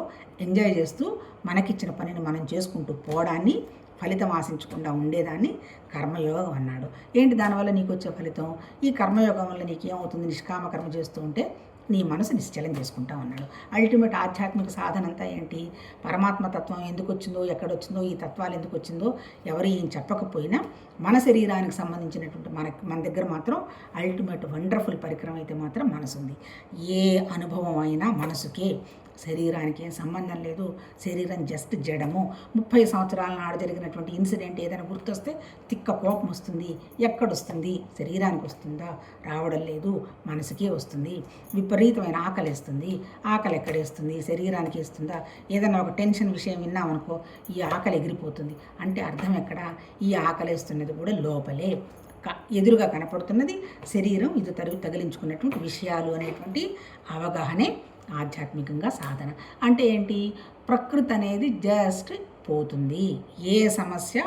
ఎంజాయ్ చేస్తూ మనకిచ్చిన పనిని మనం చేసుకుంటూ పోవడాన్ని, ఫలితం ఆశించకుండా ఉండేదాన్ని కర్మయోగం అన్నాడు. ఏంటి దానివల్ల నీకు వచ్చే ఫలితం? ఈ కర్మయోగం వల్ల నీకేమవుతుంది? నిష్కామ కర్మ చేస్తూ ఉంటే నీ మనసు నిశ్చలం చేసుకుంటా ఉన్నాడు. అల్టిమేట్ ఆధ్యాత్మిక సాధన అంతా ఏంటి? పరమాత్మ తత్వం ఎందుకు వచ్చిందో, ఎక్కడొచ్చిందో, ఈ తత్వాలు ఎందుకు వచ్చిందో ఎవరు ఏం చెప్పకపోయినా మన శరీరానికి సంబంధించినటువంటి మన దగ్గర మాత్రం అల్టిమేట్ వండర్ఫుల్ పరికరం అయితే మాత్రం మనసు ఉంది. ఏ అనుభవం అయినా మనసుకే, శరీరానికి ఏం సంబంధం లేదు. శరీరం జస్ట్ జడము. 30 సంవత్సరాల నాడు జరిగినటువంటి ఇన్సిడెంట్ ఏదైనా గుర్తొస్తే తిక్క కోపం వస్తుంది. ఎక్కడొస్తుంది? శరీరానికి వస్తుందా? రావడం లేదు, మనసుకే వస్తుంది. విపరీతమైన ఆకలి వేస్తుంది. ఆకలి ఎక్కడేస్తుంది? శరీరానికి వేస్తుందా? ఏదైనా ఒక టెన్షన్ విషయం విన్నామనుకో, ఈ ఆకలి ఎగిరిపోతుంది. అంటే అర్థం ఎక్కడ? ఈ ఆకలి వేస్తున్నది కూడా లోపలే, ఎదురుగా కనపడుతున్నది శరీరం. ఇది తగిలించుకున్నటువంటి విషయాలు అనేటువంటి అవగాహనే ఆధ్యాత్మికంగా సాధన. అంటే ఏంటి? ప్రకృతి అనేది జస్ట్ పోతుంది. ఏ సమస్య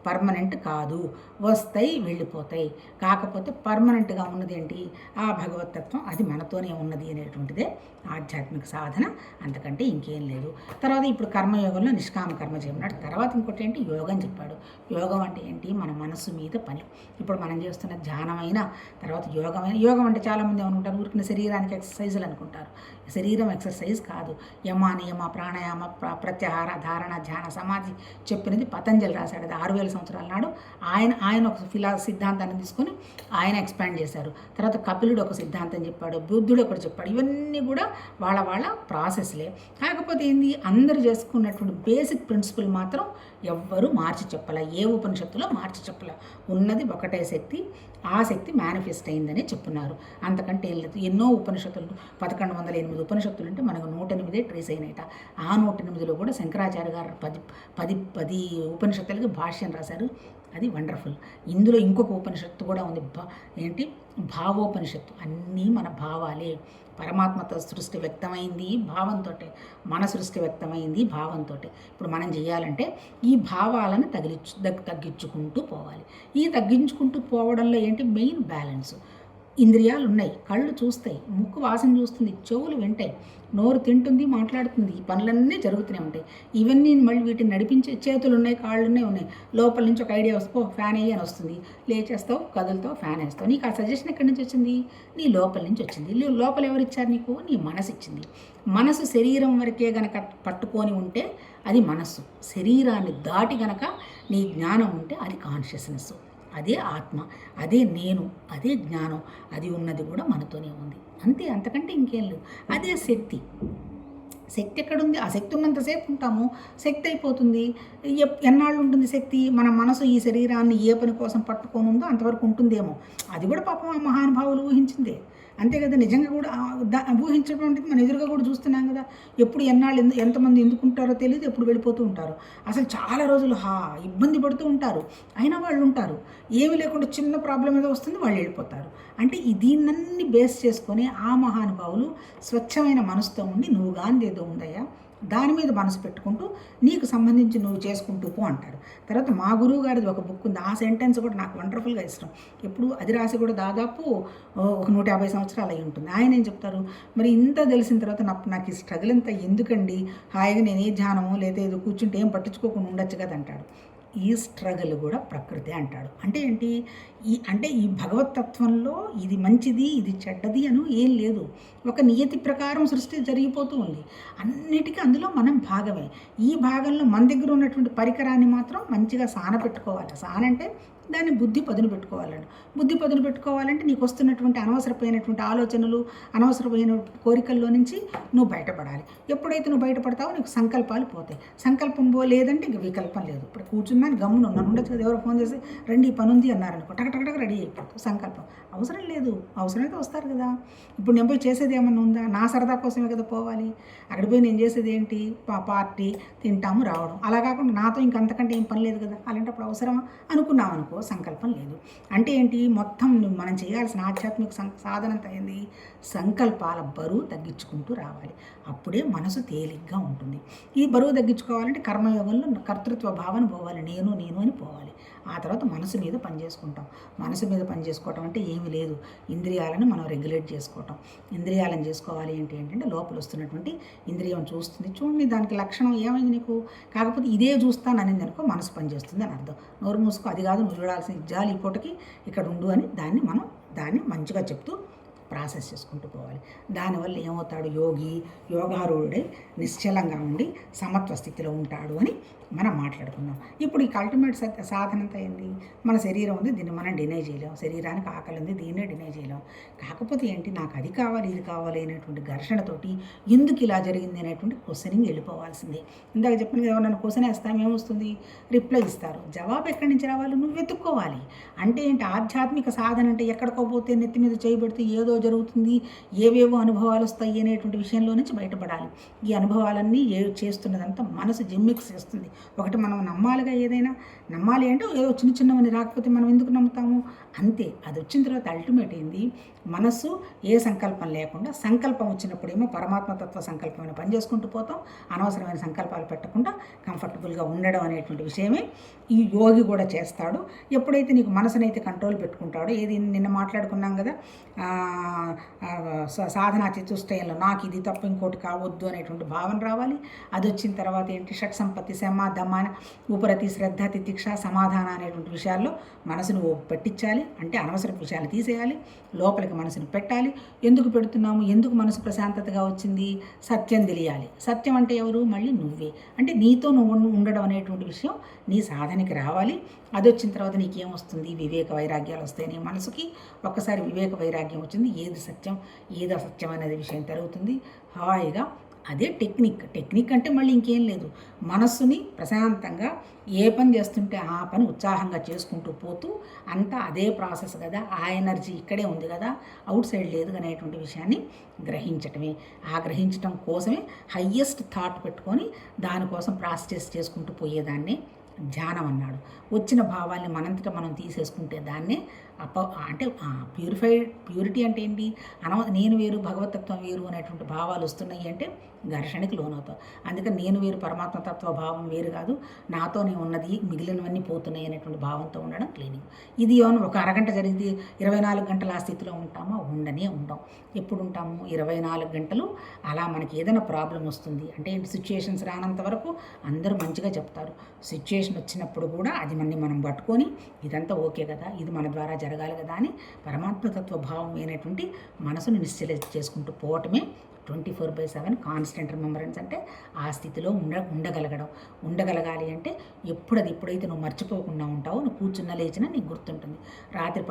పర్మనెంట్ కాదు, వస్తాయి వెళ్ళిపోతాయి. కాకపోతే పర్మనెంట్గా ఉన్నది ఏంటి? ఆ భగవతత్వం, అది మనతోనే ఉన్నది అనేటువంటిదే ఆధ్యాత్మిక సాధన, అంతకంటే ఇంకేం లేదు. తర్వాత ఇప్పుడు కర్మయోగంలో నిష్కామ కర్మ చేయమన్నాడు. తర్వాత ఇంకోటి ఏంటి? యోగం చెప్పాడు. యోగం అంటే ఏంటి? మన మనసు మీద పని. ఇప్పుడు మనం చేస్తున్న ధ్యానమైన తర్వాత యోగం అంటే చాలామంది అనుకుంటారు ఊరికి శరీరానికి ఎక్సర్సైజులు అనుకుంటారు. శరీరం ఎక్సర్సైజ్ కాదు. యమ నియమ ప్రాణాయామ ప్రత్యాహార ధారణ ధ్యాన సమాధి చెప్పినది పతంజలి రాశాడు. అది 6000 సంవత్సరాల నాడు ఆయన ఒక సిద్ధాంతాన్ని తీసుకొని ఆయన ఎక్స్పాండ్ చేశారు. తర్వాత కపిలుడు ఒక సిద్ధాంతం చెప్పాడు, బుద్ధుడు ఒకటి చెప్పాడు. ఇవన్నీ కూడా వాళ్ళ ప్రాసెస్లే. కాకపోతే ఏంది? అందరూ చేసుకున్నటువంటి బేసిక్ ప్రిన్సిపల్ మాత్రం ఎవ్వరూ మార్చి చెప్పలే. ఏ ఉపనిషత్తులో మార్చి చెప్పలే. ఉన్నది ఒకటే శక్తి, ఆ శక్తి మేనిఫెస్ట్ అయిందని చెప్పున్నారు. అంతకంటే ఏం లేదు. ఎన్నో ఉపనిషత్తులు, 1108 ఉపనిషత్తులు అంటే మనకు 108 ట్రేస్ అయినాయట. ఆ 108లో కూడా శంకరాచార్య గారు 10 ఉపనిషత్తులకి భాష్యం రాశారు. అది వండర్ఫుల్. ఇందులో ఇంకొక ఉపనిషత్తు కూడా ఉంది. ఏంటి? భావోపనిషత్తు. అన్నీ మన భావాలే. పరమాత్మతో సృష్టి వ్యక్తమైంది భావంతో, మన సృష్టి వ్యక్తమైంది భావంతో. ఇప్పుడు మనం చేయాలంటే ఈ భావాలను తగ్గించుకుంటూ పోవాలి. ఈ తగ్గించుకుంటూ పోవడంలో ఏంటి? Main balance. ఇంద్రియాలు ఉన్నాయి, కళ్ళు చూస్తాయి, ముక్కు వాసన చూస్తుంది, చెవులు వింటాయి, నోరు తింటుంది, మాట్లాడుతుంది. ఈ పనులన్నీ జరుగుతూనే ఉంటాయి. ఇవన్నీ మళ్ళీ వీటిని నడిపించే చేతులు ఉన్నాయి, కాళ్ళు ఉన్నాయి. లోపల నుంచి ఒక ఐడియా వస్తే ఫ్యాన్ వేయి అని వస్తుంది. లేచేస్తావు, కదులుతావు, ఫ్యాన్ వేస్తావు. నీకు ఆ సజెషన్ ఎక్కడి నుంచి వచ్చింది? నీ లోపల నుంచి వచ్చింది. లోపల ఎవరు ఇచ్చారు నీకు? నీ మనసు ఇచ్చింది. మనసు శరీరం వరకే గనక పట్టుకొని ఉంటే అది మనస్సు. శరీరాన్ని దాటి గనక నీ జ్ఞానం ఉంటే అది కాన్షియస్నెస్. అదే ఆత్మ, అదే నేను, అదే జ్ఞానం. అది ఉన్నది కూడా మనతోనే ఉంది. అంతే, అంతకంటే ఇంకేం లేదు. అదే శక్తి. శక్తి ఎక్కడుంది? ఆ శక్తి ఉన్నంతసేపు ఉంటాము, శక్తి అయిపోతుంది. ఎన్నాళ్ళు ఉంటుంది శక్తి? మన మనసు ఈ శరీరాన్ని ఏ పని కోసం పట్టుకొని ఉందో అంతవరకు ఉంటుందేమో. అది కూడా పాపం ఆ మహానుభావులు ఊహించిందే. అంతే కదా. నిజంగా కూడా ఊహించేటువంటిది మన ఎదురుగా కూడా చూస్తున్నాం కదా. ఎప్పుడు ఎన్నాళ్ళు ఎంతమంది ఎందుకుంటారో తెలియదు, ఎప్పుడు వెళ్ళిపోతూ ఉంటారు. అసలు చాలా రోజులు ఇబ్బంది పడుతూ ఉంటారు, అయినా వాళ్ళు ఉంటారు. ఏమీ లేకుండా చిన్న ప్రాబ్లం ఏదో వస్తుంది, వాళ్ళు వెళ్ళిపోతారు. అంటే దీన్నన్ని బేస్ చేసుకొని ఆ మహానుభావులు స్వచ్ఛమైన మనసుతో ఉండి నువ్వు గాంధేదో ఉందయ్యా, దాని మీద మనసు పెట్టుకుంటూ నీకు సంబంధించి నువ్వు చేసుకుంటూ పో అంటారు. తర్వాత మా గురువు గారిది ఒక బుక్ ఉంది. ఆ సెంటెన్స్ కూడా నాకు వండర్ఫుల్గా ఇష్టం. ఎప్పుడు అది రాసి కూడా దాదాపు ఒక 150 సంవత్సరాలు అయి ఉంటుంది. ఆయన ఏం చెప్తారు? మరి ఇంత తెలిసిన తర్వాత నాకు ఈ స్ట్రగుల్ అంతా ఎందుకండి? హాయిగా నేను ఏ ధ్యానమో లేదా ఏదో కూర్చుంటే ఏం పట్టించుకోకుండా ఉండొచ్చు కదా అంటాడు. ఈ స్ట్రగుల్ కూడా ప్రకృతి అంటాడు. అంటే ఏంటి? ఈ భగవతత్వంలో ఇది మంచిది, ఇది చెడ్డది అని ఏం లేదు. ఒక నియతి ప్రకారం సృష్టి జరిగిపోతూ ఉంది. అన్నిటికీ అందులో మనం భాగమే. ఈ భాగంలో మన దగ్గర ఉన్నటువంటి పరికరాన్ని మాత్రం మంచిగా సానపెట్టుకోవాలి. సానంటే దాన్ని బుద్ధి పదును పెట్టుకోవాలండి. బుద్ధి పదును పెట్టుకోవాలంటే నీకు వస్తున్నటువంటి అనవసరమైనటువంటి ఆలోచనలు, అనవసరమైన కోరికల్లో నుంచి నువ్వు బయటపడాలి. ఎప్పుడైతే నువ్వు బయటపడతావో నీకు సంకల్పాలు పోతాయి. సంకల్పం లేదంటే ఇంక వికల్పం లేదు. ఇప్పుడు కూర్చున్నాను, గమ్మున ఉన్నాను, ఉండొచ్చు కదా. ఎవరో ఫోన్ చేసి రండి ఈ పని ఉంది అన్నారనుకో, టకటక రెడీ అయిపోతావు. సంకల్పం అవసరం లేదు. అవసరమైతే వస్తారు కదా. ఇప్పుడు నేను పోయి చేసేది ఏమన్నా ఉందా? నా సరదా కోసమే కదా పోవాలి. అక్కడ పోయి నేను చేసేది ఏంటి? పార్టీ, తింటాము, రావడం. అలా కాకుండా నాతో ఇంకంతకంటే ఏం పని లేదు కదా. అలాంటప్పుడు అవసరమా అనుకున్నాం అనుకో, సంకల్పం లేదు. అంటే ఏంటి, మొత్తం మనం చేయాల్సిన ఆధ్యాత్మిక సాధన అంతా ఏంది, సంకల్పాల బరువు తగ్గించుకుంటూ రావాలి. అప్పుడే మనసు తేలిగ్గా ఉంటుంది. ఈ బరువు తగ్గించుకోవాలంటే కర్మయోగంలో కర్తృత్వ భావన పోవాలి, నేను అని పోవాలి. ఆ తర్వాత మనసు మీద పనిచేసుకుంటాం. మనసు మీద పనిచేసుకోవటం అంటే ఏమీ లేదు, ఇంద్రియాలను మనం రెగ్యులేట్ చేసుకోవటం. ఇంద్రియాలను చేసుకోవాలి ఏంటంటే లోపల వస్తున్నటువంటి ఇంద్రియం చూస్తుంది, చూడండి దానికి లక్షణం ఏమైంది నీకు, కాకపోతే ఇదే చూస్తాను అనింది అనుకో మనసు పనిచేస్తుంది అని అర్థం. నోరు మూసుకో, అది కాదు నువ్వు చూడాల్సిన జాలి ఈ పూటకి ఇక్కడ ఉండు అని దాన్ని మంచిగా చెప్తూ ప్రాసెస్ చేసుకుంటూ పోవాలి. దానివల్ల ఏమవుతాడు, యోగారూఢుడై నిశ్చలంగా ఉండి సమత్వ స్థితిలో ఉంటాడు అని మనం మాట్లాడుకున్నాం. ఇప్పుడు ఈ అల్టిమేట్ సాధన అంతా ఏంది, మన శరీరం ఉంది, దీన్ని మనం డినై చేయలేం. శరీరానికి ఆకలి ఉంది, దీన్నే డినై చేయలేం. కాకపోతే ఏంటి, నాకు అది కావాలి ఇది కావాలి అనేటువంటి ఘర్షణతోటి ఎందుకు ఇలా జరిగింది అనేటువంటి క్వశ్చనింగ్ వెళ్ళిపోవాల్సిందే. ఇందాక చెప్పిన కదా, నన్ను క్వశ్చన్ వేస్తాం ఏమొస్తుంది, రిప్లై ఇస్తారు. జవాబు ఎక్కడి నుంచి రావాలి, నువ్వు వెతుక్కోవాలి. అంటే ఏంటి, ఆధ్యాత్మిక సాధన అంటే ఎక్కడికో పోతే నెత్తి మీద చేయబెడితే ఏదో జరుగుతుంది, ఏవేవో అనుభవాలు వస్తాయి అనేటువంటి విషయంలో నుంచి బయటపడాలి. ఈ అనుభవాలన్నీ చేస్తున్నదంతా మనసు జిమ్మిక్స్ చేస్తుంది. ఒకటి మనం నమ్మాలిగా, ఏదైనా నమ్మాలి అంటే ఏదో చిన్నవన్నీ రాకపోతే మనం ఎందుకు నమ్ముతాము, అంతే. అది వచ్చిన తర్వాత అల్టిమేట్ ఏంది, మనస్సు ఏ సంకల్పం లేకుండా, సంకల్పం వచ్చినప్పుడేమో పరమాత్మతత్వ సంకల్పమైన పని చేసుకుంటూ పోతాం. అనవసరమైన సంకల్పాలు పెట్టకుండా కంఫర్టబుల్గా ఉండడం అనేటువంటి విషయమే ఈ యోగి కూడా చేస్తాడు. ఎప్పుడైతే నీకు మనసునైతే కంట్రోల్ పెట్టుకుంటాడో, ఏది నిన్న మాట్లాడుకున్నాం కదా, సాధనా చతుష్టయంలో నాకు ఇది తప్ప ఇంకోటి కావద్దు అనేటువంటి భావన రావాలి. అది వచ్చిన తర్వాత ఏంటి, షట్ సంపత్తి, శమ, దమాన, ఉపరతి, శ్రద్ధ, తితిక్ష, సమాధాన అనేటువంటి విషయాల్లో మనసును పెట్టించాలి. అంటే అనవసర విషయాలు తీసేయాలి, లోపలికి మనసును పెట్టాలి. ఎందుకు పెడుతున్నాము, ఎందుకు మనసు ప్రశాంతతగా వచ్చింది, సత్యం తెలియాలి. సత్యం అంటే ఎవరు, మళ్ళీ నువ్వే. అంటే నీతో నువ్వు ఉండడం అనేటువంటి విషయం నీ సాధనకి రావాలి. అది వచ్చిన తర్వాత నీకేమొస్తుంది, వివేక వైరాగ్యాలు వస్తాయి. నీ మనసుకి ఒక్కసారి వివేక వైరాగ్యం వచ్చింది, ఏది సత్యం ఏది అసత్యం అనేది విషయం జరుగుతుంది హాయిగా. అదే టెక్నిక్ అంటే మళ్ళీ ఇంకేం లేదు, మనస్సుని ప్రశాంతంగా ఏ పని చేస్తుంటే ఆ పని ఉత్సాహంగా చేసుకుంటూ పోతూ అంతా అదే ప్రాసెస్ కదా, ఆ ఎనర్జీ ఇక్కడే ఉంది కదా, అవుట్ సైడ్ లేదు అనేటువంటి విషయాన్ని గ్రహించటమే. ఆ గ్రహించటం కోసమే హయ్యెస్ట్ థాట్ పెట్టుకొని దానికోసం ప్రాసెస్ చేసుకుంటూ పోయేదాన్ని ధ్యానం అన్నాడు. వచ్చిన భావాల్ని మనంతటా మనం తీసేసుకుంటే దాన్నే అంటే ప్యూరిటీ అంటే ఏంటి, నేను వేరు భగవతత్వం వేరు అనేటువంటి భావాలు వస్తున్నాయి అంటే ఘర్షణకి లోనవుతాం. అందుకని నేను వేరు పరమాత్మతత్వ భావం వేరు కాదు, నాతోనే ఉన్నది మిగిలినవన్నీ పోతున్నాయి అనేటువంటి భావంతో ఉండడం క్లీనింగ్. ఇది ఏమన్నా ఒక అరగంట జరిగింది 24 గంటలు ఆ స్థితిలో ఉంటామా, ఉండం. ఎప్పుడు ఉంటాము, 24 గంటలు. అలా మనకి ఏదైనా ప్రాబ్లం వస్తుంది అంటే ఏంటి, సిచ్యుయేషన్స్ రానంత వరకు అందరూ మంచిగా చెప్తారు. సిచ్యుయేషన్ వచ్చినప్పుడు కూడా అది మనం పట్టుకొని ఇదంతా ఓకే కదా, ఇది మన ద్వారా జరగాలి కదా అని పరమాత్మతత్వ భావం అయినటువంటి మనసును నిశ్చల చేసుకుంటూ పోవటమే 24/7 కాన్స్టెంట్ రిమెంబరెన్స్. అంటే ఆ స్థితిలో ఉండగలగాలి అంటే ఎప్పుడైతే నువ్వు మర్చిపోకుండా ఉంటావో, నువ్వు కూర్చున్నా లేచినా నీకు గుర్తుంటుంది. రాత్రి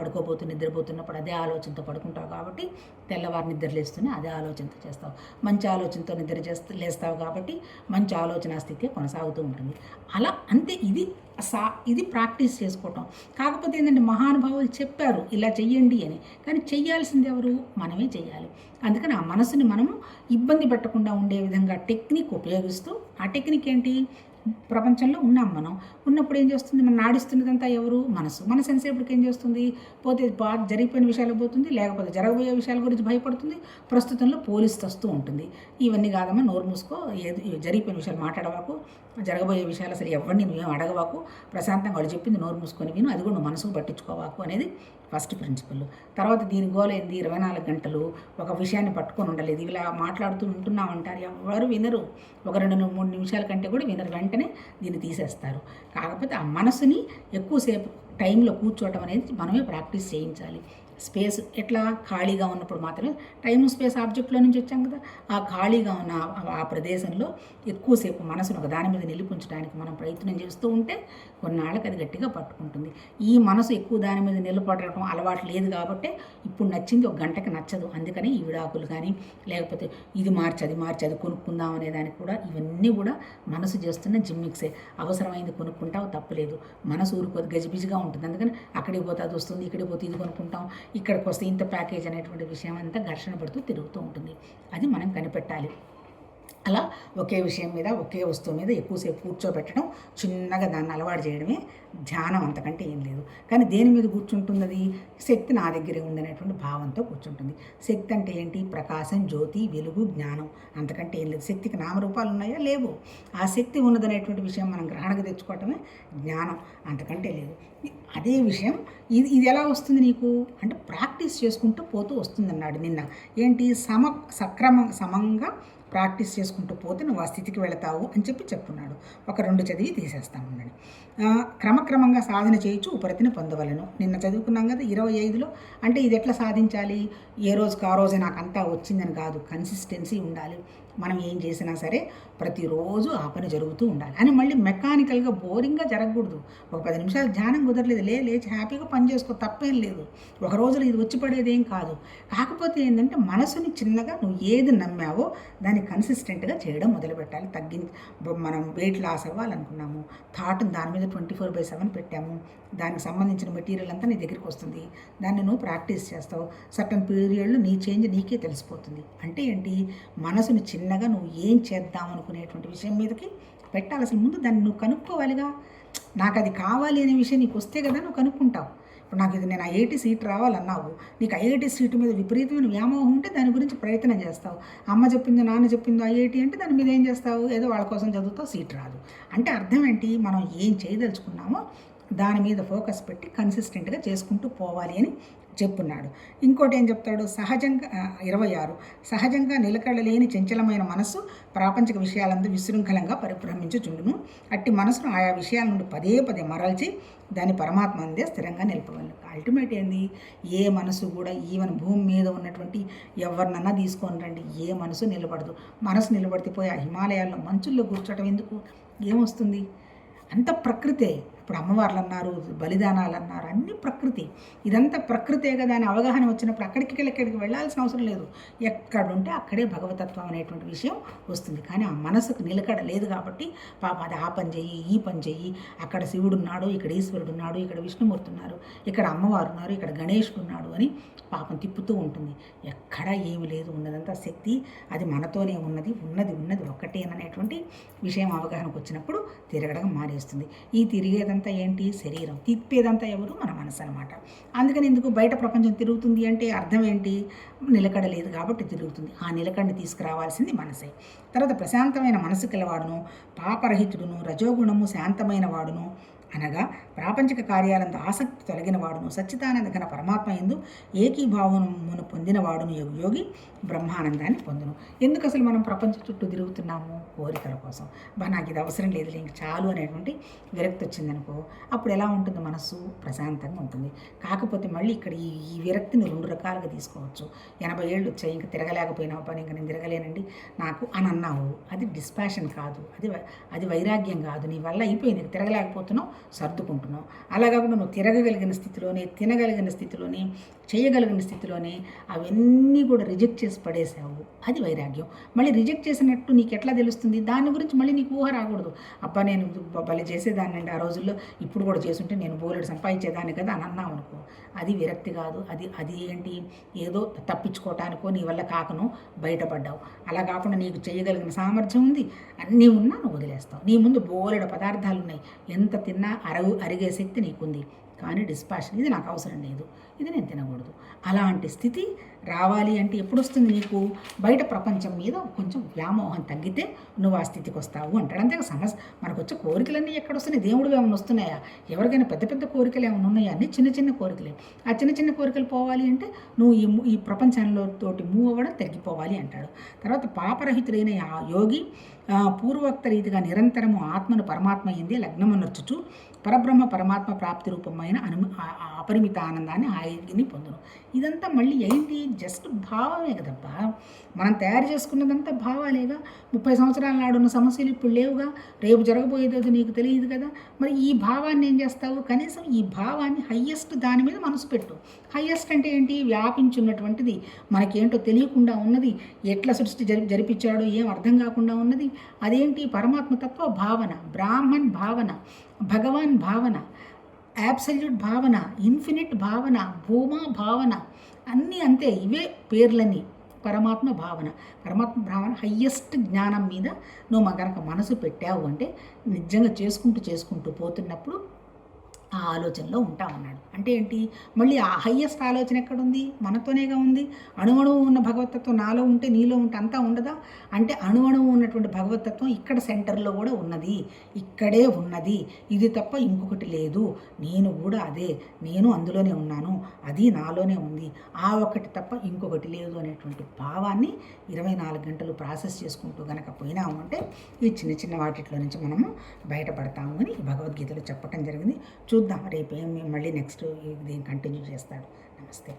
నిద్రపోతున్నప్పుడు అదే ఆలోచనతో పడుకుంటావు కాబట్టి తెల్లవారు నిద్రలేస్తూనే అదే ఆలోచనతో చేస్తావు. మంచి ఆలోచనతో లేస్తావు కాబట్టి మంచి ఆలోచన స్థితి కొనసాగుతూ ఉంటుంది. అలా అంతే. ఇది ప్రాక్టీస్ చేసుకోవటం. కాకపోతే ఏంటంటే మహానుభావులు చెప్పారు ఇలా చెయ్యండి అని, కానీ చెయ్యాల్సింది ఎవరు, మనమే చెయ్యాలి. అందుకని ఆ మనసుని మనము ఇబ్బంది పెట్టకుండా ఉండే విధంగా టెక్నిక్ ఉపయోగిస్తూ, ఆ టెక్నిక్ ఏంటి, ప్రపంచంలో ఉన్నాం మనం. ఉన్నప్పుడు ఏం చేస్తుంది, మనం నాడిస్తున్నదంతా ఎవరు, మనసు ఎంతసేపటికి ఏం చేస్తుంది, పోతే జరిగిపోయిన విషయాలు పోతుంది, లేకపోతే జరగబోయే విషయాల గురించి భయపడుతుంది, ప్రస్తుతంలో పోలీసు వస్తూ ఉంటుంది. ఇవన్నీ కాదమ్మా, నోరు మూసుకో, జరిగిపోయిన విషయాలు మాట్లాడవాకు, జరగబోయే విషయాలు అసలు ఎవరిని నువ్వేం అడగవాకు, ప్రశాంతంగా వాడు చెప్పింది నోరు మూసుకొని విను, అది కూడా నువ్వు మనసుకు పట్టించుకోవాకు అనేది ఫస్ట్ ప్రిన్సిపల్. తర్వాత దీని గోల్ ఏంది, 24 గంటలు ఒక విషయాన్ని పట్టుకొని ఉండలేదు. ఇలా మాట్లాడుతూ ఉంటున్నామంటారు, ఎవరు వినరు. ఒక 2-3 నిమిషాల కంటే కూడా వినరు, వెంటనే దీన్ని తీసేస్తారు. కాకపోతే ఆ మనసుని ఎక్కువసేపు టైంలో కూర్చోవటం అనేది మనమే ప్రాక్టీస్ చేయించాలి. స్పేస్ ఎట్లా, ఖాళీగా ఉన్నప్పుడు మాత్రమే, టైము స్పేస్ ఆబ్జెక్ట్లో నుంచి వచ్చాం కదా, ఆ ఖాళీగా ఉన్న ఆ ప్రదేశంలో ఎక్కువసేపు మనసును ఒక దాని మీద నిలిపించడానికి మనం ప్రయత్నం చేస్తూ ఉంటే కొన్నాళ్ళకి అది గట్టిగా పట్టుకుంటుంది. ఈ మనసు ఎక్కువ దాని మీద నిలబడటం అలవాటు లేదు కాబట్టి ఇప్పుడు నచ్చింది ఒక గంటకి నచ్చదు. అందుకని ఈ విడాకులు కానీ, లేకపోతే ఇది మార్చి అది కొనుక్కుందాం అనే దానికి కూడా ఇవన్నీ కూడా మనసు చేస్తున్న జిమ్మిక్సే. అవసరమైంది కొనుక్కుంటావు, తప్పులేదు. మనసు ఊరుకోదు, గజిబిజిగా ఉంటుంది. అందుకని అక్కడికి పోతే అది వస్తుంది, ఇక్కడికి పోతే ఇది కొనుక్కుంటాం, ఇక్కడికి వస్తే ఇంత ప్యాకేజ్ అనేటువంటి విషయం అంతా ఘర్షణ పడుతూ తిరుగుతూ ఉంటుంది. అది మనం కనిపెట్టాలి. అలా ఒకే విషయం మీద, ఒకే వస్తువు మీద ఎక్కువసేపు కూర్చోబెట్టడం, చిన్నగా దాన్ని అలవాటు చేయడమే ధ్యానం, అంతకంటే ఏం లేదు. కానీ దేని మీద కూర్చుంటుంది అది? శక్తి నా దగ్గరే ఉందనేటువంటి భావంతో కూర్చుంటుంది. శక్తి అంటే ఏంటి? ప్రకాశం, జ్యోతి, వెలుగు, జ్ఞానం. అంతకంటే ఏం లేదు. శక్తికి నామరూపాలు ఉన్నాయా? లేవు. ఆ శక్తి ఉన్నదనేటువంటి విషయం మనం గ్రహణకు తెచ్చుకోవటమే జ్ఞానం, అంతకంటే లేదు. అదే విషయం ఇది ఎలా వస్తుంది నీకు అంటే ప్రాక్టీస్ చేసుకుంటూ పోతూ వస్తుందన్నాడు నిన్న. ఏంటి? సమంగా ప్రాక్టీస్ చేసుకుంటూ పోతే నువ్వు ఆ స్థితికి వెళతావు అని చెప్తున్నాడు. ఒక 2 చదివి తీసేస్తామన్నాడు. క్రమక్రమంగా సాధన చేయొచ్చు, ఉపరతిని పొందవలను. నిన్న చదువుకున్నాం కదా 25లో. అంటే ఇది ఎట్లా సాధించాలి? ఏ రోజుకి ఆ రోజే నాకు అంతా వచ్చిందని కాదు, కన్సిస్టెన్సీ ఉండాలి. మనం ఏం చేసినా సరే ప్రతిరోజు ఆ పని జరుగుతూ ఉండాలి అని మళ్ళీ మెకానికల్గా బోరింగ్గా జరగకూడదు. ఒక 10 నిమిషాలు ధ్యానం కుదరలేదు, లేచి హ్యాపీగా పని చేసుకో, తప్పేం లేదు. ఒక రోజులో ఇది వచ్చి పడేదేం కాదు. కాకపోతే ఏంటంటే మనసుని చిన్నగా నువ్వు ఏది నమ్మావో దాన్ని కన్సిస్టెంట్గా చేయడం మొదలుపెట్టాలి. మనం వెయిట్ లాస్ అవ్వాలనుకున్నాము, థాట్ని దాని మీద 24/7 పెట్టాము, దానికి సంబంధించిన మెటీరియల్ అంతా నీ దగ్గరికి వస్తుంది, దాన్ని నువ్వు ప్రాక్టీస్ చేస్తావు. సర్టన్ పీరియడ్లో నీ చేంజ్ నీకే తెలిసిపోతుంది. అంటే ఏంటి? మనసుని చిన్నగా నువ్వు ఏం చేద్దాం అనుకునేటువంటి విషయం మీదకి పెట్టాలి. అసలు ముందు దాన్ని నువ్వు కనుక్కోవాలిగా. నాకు అది కావాలి అనే విషయం నీకు వస్తే కదా నువ్వు కనుక్కుంటావు. ఇప్పుడు నాకు ఇది నేను ఐఐటి సీట్ రావాలన్నావు, నీకు ఐఐటి సీటు మీద విపరీతమైన వ్యామోహం ఉంటే దాని గురించి ప్రయత్నం చేస్తావు. అమ్మ చెప్పిందో నాన్న చెప్పిందో ఐఐటి అంటే దాని మీద ఏం చేస్తావు? ఏదో వాళ్ళ కోసం చదువుతావు, సీట్ రాదు. అంటే అర్థం ఏంటి? మనం ఏం చేయదలుచుకున్నామో దాని మీద ఫోకస్ పెట్టి కన్సిస్టెంట్గా చేసుకుంటూ పోవాలి అని చెప్పున్నాడు. ఇంకోటి ఏం చెప్తాడు? 26 సహజంగా నిలకడలేని చంచలమైన మనస్సు ప్రాపంచిక విషయాలందు విశృంఖలంగా పరిభ్రమించుచుండును. అట్టి మనసును ఆయా విషయాల నుండి పదే మరల్చి దాని పరమాత్మ అందే స్థిరంగా నిలపగలను. అల్టిమేట్ ఏంది? ఏ మనసు కూడా ఈవెన్ భూమి మీద ఉన్నటువంటి ఎవరినన్నా తీసుకొని రండి, ఏ మనసు నిలబడదు. మనసు నిలబడితే పోయి ఆ హిమాలయాల్లో మంచుల్లో కూర్చోవటం ఎందుకు? ఏమొస్తుంది? అంత ప్రకృతే. ఇప్పుడు అమ్మవార్లు అన్నారు, బలిదానాలు అన్నారు, అన్నీ ప్రకృతి. ఇదంతా ప్రకృతే కదా అని అవగాహన వచ్చినప్పుడు అక్కడికి వెళ్ళాల్సిన అవసరం లేదు. ఎక్కడుంటే అక్కడే భగవతత్వం అనేటువంటి విషయం వస్తుంది. కానీ ఆ మనసుకు నిలకడ లేదు కాబట్టి పాప అది ఆ పని చెయ్యి, ఈ పని చెయ్యి, అక్కడ శివుడు ఉన్నాడు, ఇక్కడ ఈశ్వరుడు ఉన్నాడు, ఇక్కడ విష్ణుమూర్తి ఉన్నారు, ఇక్కడ అమ్మవారు ఉన్నారు, ఇక్కడ గణేశుడు ఉన్నాడు అని పాపం తిప్పుతూ ఉంటుంది. ఎక్కడా ఏమి లేదు, ఉన్నదంతా శక్తి, అది మనతోనే ఉన్నది ఒక్కటేననేటువంటి విషయం అవగాహనకు వచ్చినప్పుడు తిరగడం మానేస్తుంది. ఈ తిరిగేదంతా ఏంటి? శరీరం. తిప్పేదంతా ఎవరు? మన మనసు అనమాట. అందుకని ఎందుకు బయట ప్రపంచం తిరుగుతుంది అంటే అర్థం ఏంటి? నిలకడ లేదు కాబట్టి తిరుగుతుంది. ఆ నిలకడని తీసుకురావాల్సింది మనసే. తర్వాత ప్రశాంతమైన మనసు కలవాడును, పాపరహితుడును, రజోగుణము శాంతమైన వాడును, అనగా ప్రాపంచిక కార్యాలందు ఆసక్తి తొలగిన వాడును, సచ్చిదానంద ఘన పరమాత్మ యందు ఏకీభావమును పొందిన వాడును యోగి బ్రహ్మానందాన్ని పొందును. ఎందుకు అసలు మనం ప్రపంచం చుట్టూ తిరుగుతున్నాము? కోరికల కోసం. నాకు ఇది అవసరం లేదు, ఇంక చాలు అనేటువంటి విరక్తి వచ్చిందనుకో, అప్పుడు ఎలా ఉంటుంది? మనస్సు ప్రశాంతంగా ఉంటుంది. కాకపోతే మళ్ళీ ఇక్కడ ఈ విరక్తిని 2 రకాలుగా తీసుకోవచ్చు. 80 ఏళ్ళు వచ్చాయి, ఇంక తిరగలేకపోయినావు, పని ఇంక నేను తిరగలేనండి నాకు అని అన్నావు, అది డిస్పాషన్ కాదు, అది వైరాగ్యం కాదు. నీ వల్ల అయిపోయింది, తిరగలేకపోతున్నావు, సర్దుకుంటున్నావు. అలా కాకుండా నువ్వు తిరగగలిగిన స్థితిలోనే, తినగలిగిన స్థితిలోనే, చేయగలిగిన స్థితిలోనే అవన్నీ కూడా రిజెక్ట్ చేసి పడేసావు, అది వైరాగ్యం. మళ్ళీ రిజెక్ట్ చేసినట్టు నీకు ఎట్లా తెలుస్తుంది? దాని గురించి మళ్ళీ నీకు ఊహ రాకూడదు. అబ్బా నేను భలే చేసేదాన్నండి ఆ రోజుల్లో, ఇప్పుడు కూడా చేసుంటే నేను బోలెడు సంపాదించేదాన్ని కదా అని అన్నావు అనుకో, అది విరక్తి కాదు. అది ఏంటి? ఏదో తప్పించుకోవటానికో నీ వల్ల కాకనో బయటపడ్డావు. అలా కాకుండా నీకు చేయగలిగిన సామర్థ్యం ఉంది, అన్నీ ఉన్నా నువ్వు వదిలేస్తావు. నీ ముందు బోలెడు పదార్థాలు ఉన్నాయి, ఎంత తిన్నా అరిగే శక్తి నీకుంది, కానీ డిస్పాషన్, ఇది నాకు అవసరం లేదు, ఇది నేను తినకూడదు. అలాంటి స్థితి రావాలి అంటే ఎప్పుడు వస్తుంది నీకు? బయట ప్రపంచం మీద కొంచెం వ్యామోహం తగ్గితే నువ్వు ఆ స్థితికి వస్తావు అంటాడు. అంతే సమస్య. మనకు వచ్చే కోరికలన్నీ ఎక్కడ వస్తున్నాయి? దేవుడు ఏమైనా వస్తున్నాయా? ఎవరికైనా పెద్ద కోరికలు ఏమైనా ఉన్నాయా? అన్నీ చిన్న కోరికలే. ఆ చిన్న కోరికలు పోవాలి అంటే నువ్వు ఈ ప్రపంచంలో తోటి మూవ్ అవ్వడం తగ్గిపోవాలి అంటాడు. తర్వాత పాపరహితుడైన ఆ యోగి పూర్వోక్త రీతిగా నిరంతరము ఆత్మను పరమాత్మ ఎందే లగ్నమనర్చుచు పరబ్రహ్మ పరమాత్మ ప్రాప్తి రూపమైన అపరిమిత ఆనందాన్ని హాయిని పొందును. ఇదంతా మళ్ళీ ఏంటి? జస్ట్ భావమే కదబ్బా. మనం తయారు చేసుకున్నదంతా భావాలేగా. 30 సంవత్సరాల నాడున్న సమస్యలు ఇప్పుడు లేవుగా, రేపు జరగబోయేది నీకు తెలియదు కదా. మరి ఈ భావాన్ని ఏం చేస్తావు? కనీసం ఈ భావాన్ని హయ్యెస్ట్ దాని మీద మనసు పెట్టు. హయ్యెస్ట్ అంటే ఏంటి? వ్యాపించున్నటువంటిది, మనకేంటో తెలియకుండా ఉన్నది, ఎట్లా సృష్టి జరిపించాడో ఏం అర్థం కాకుండా ఉన్నది, అదేంటి? పరమాత్మతత్వ భావన, బ్రాహ్మణ్ భావన, భగవాన్ భావన, యాబ్సల్యూట్ భావన, ఇన్ఫినిట్ భావన, భూమా భావన, అన్నీ అంతే. ఇవే పేర్లన్నీ. పరమాత్మ భావన హయ్యెస్ట్ జ్ఞానం మీద నువ్వు కనుక మనసు పెట్టావు అంటే నిజంగా చేసుకుంటూ పోతున్నప్పుడు ఆ ఆలోచనలో ఉంటామన్నాడు. అంటే ఏంటి? మళ్ళీ ఆ హయ్యెస్ట్ ఆలోచన ఎక్కడుంది? మనతోనేగా ఉంది. అణువణువు ఉన్న భగవతత్వం నాలో ఉంటే, నీలో ఉంటే అంతా ఉండదా? అంటే అణువణువు ఉన్నటువంటి భగవతత్వం ఇక్కడ సెంటర్‌లో కూడా ఉన్నది. ఇక్కడే ఉన్నది. ఇది తప్ప ఇంకొకటి లేదు. నేను కూడా అదే. నేను అందులోనే ఉన్నాను. అది నాలోనే ఉంది. ఆ ఒక్కటి తప్ప ఇంకొకటి లేదు అనేటువంటి భావాన్ని 24 గంటలు ప్రాసెస్ చేసుకుంటూ గనక పోయినాము అంటే ఈ చిన్న చిన్న వాటిలో నుంచి మనము బయటపడతాము అని భగవద్గీతలో చెప్పటం జరిగింది. చూద్దాం రేపు మళ్ళీ నెక్స్ట్ దీన్ని కంటిన్యూ చేస్తాడు. నమస్తే.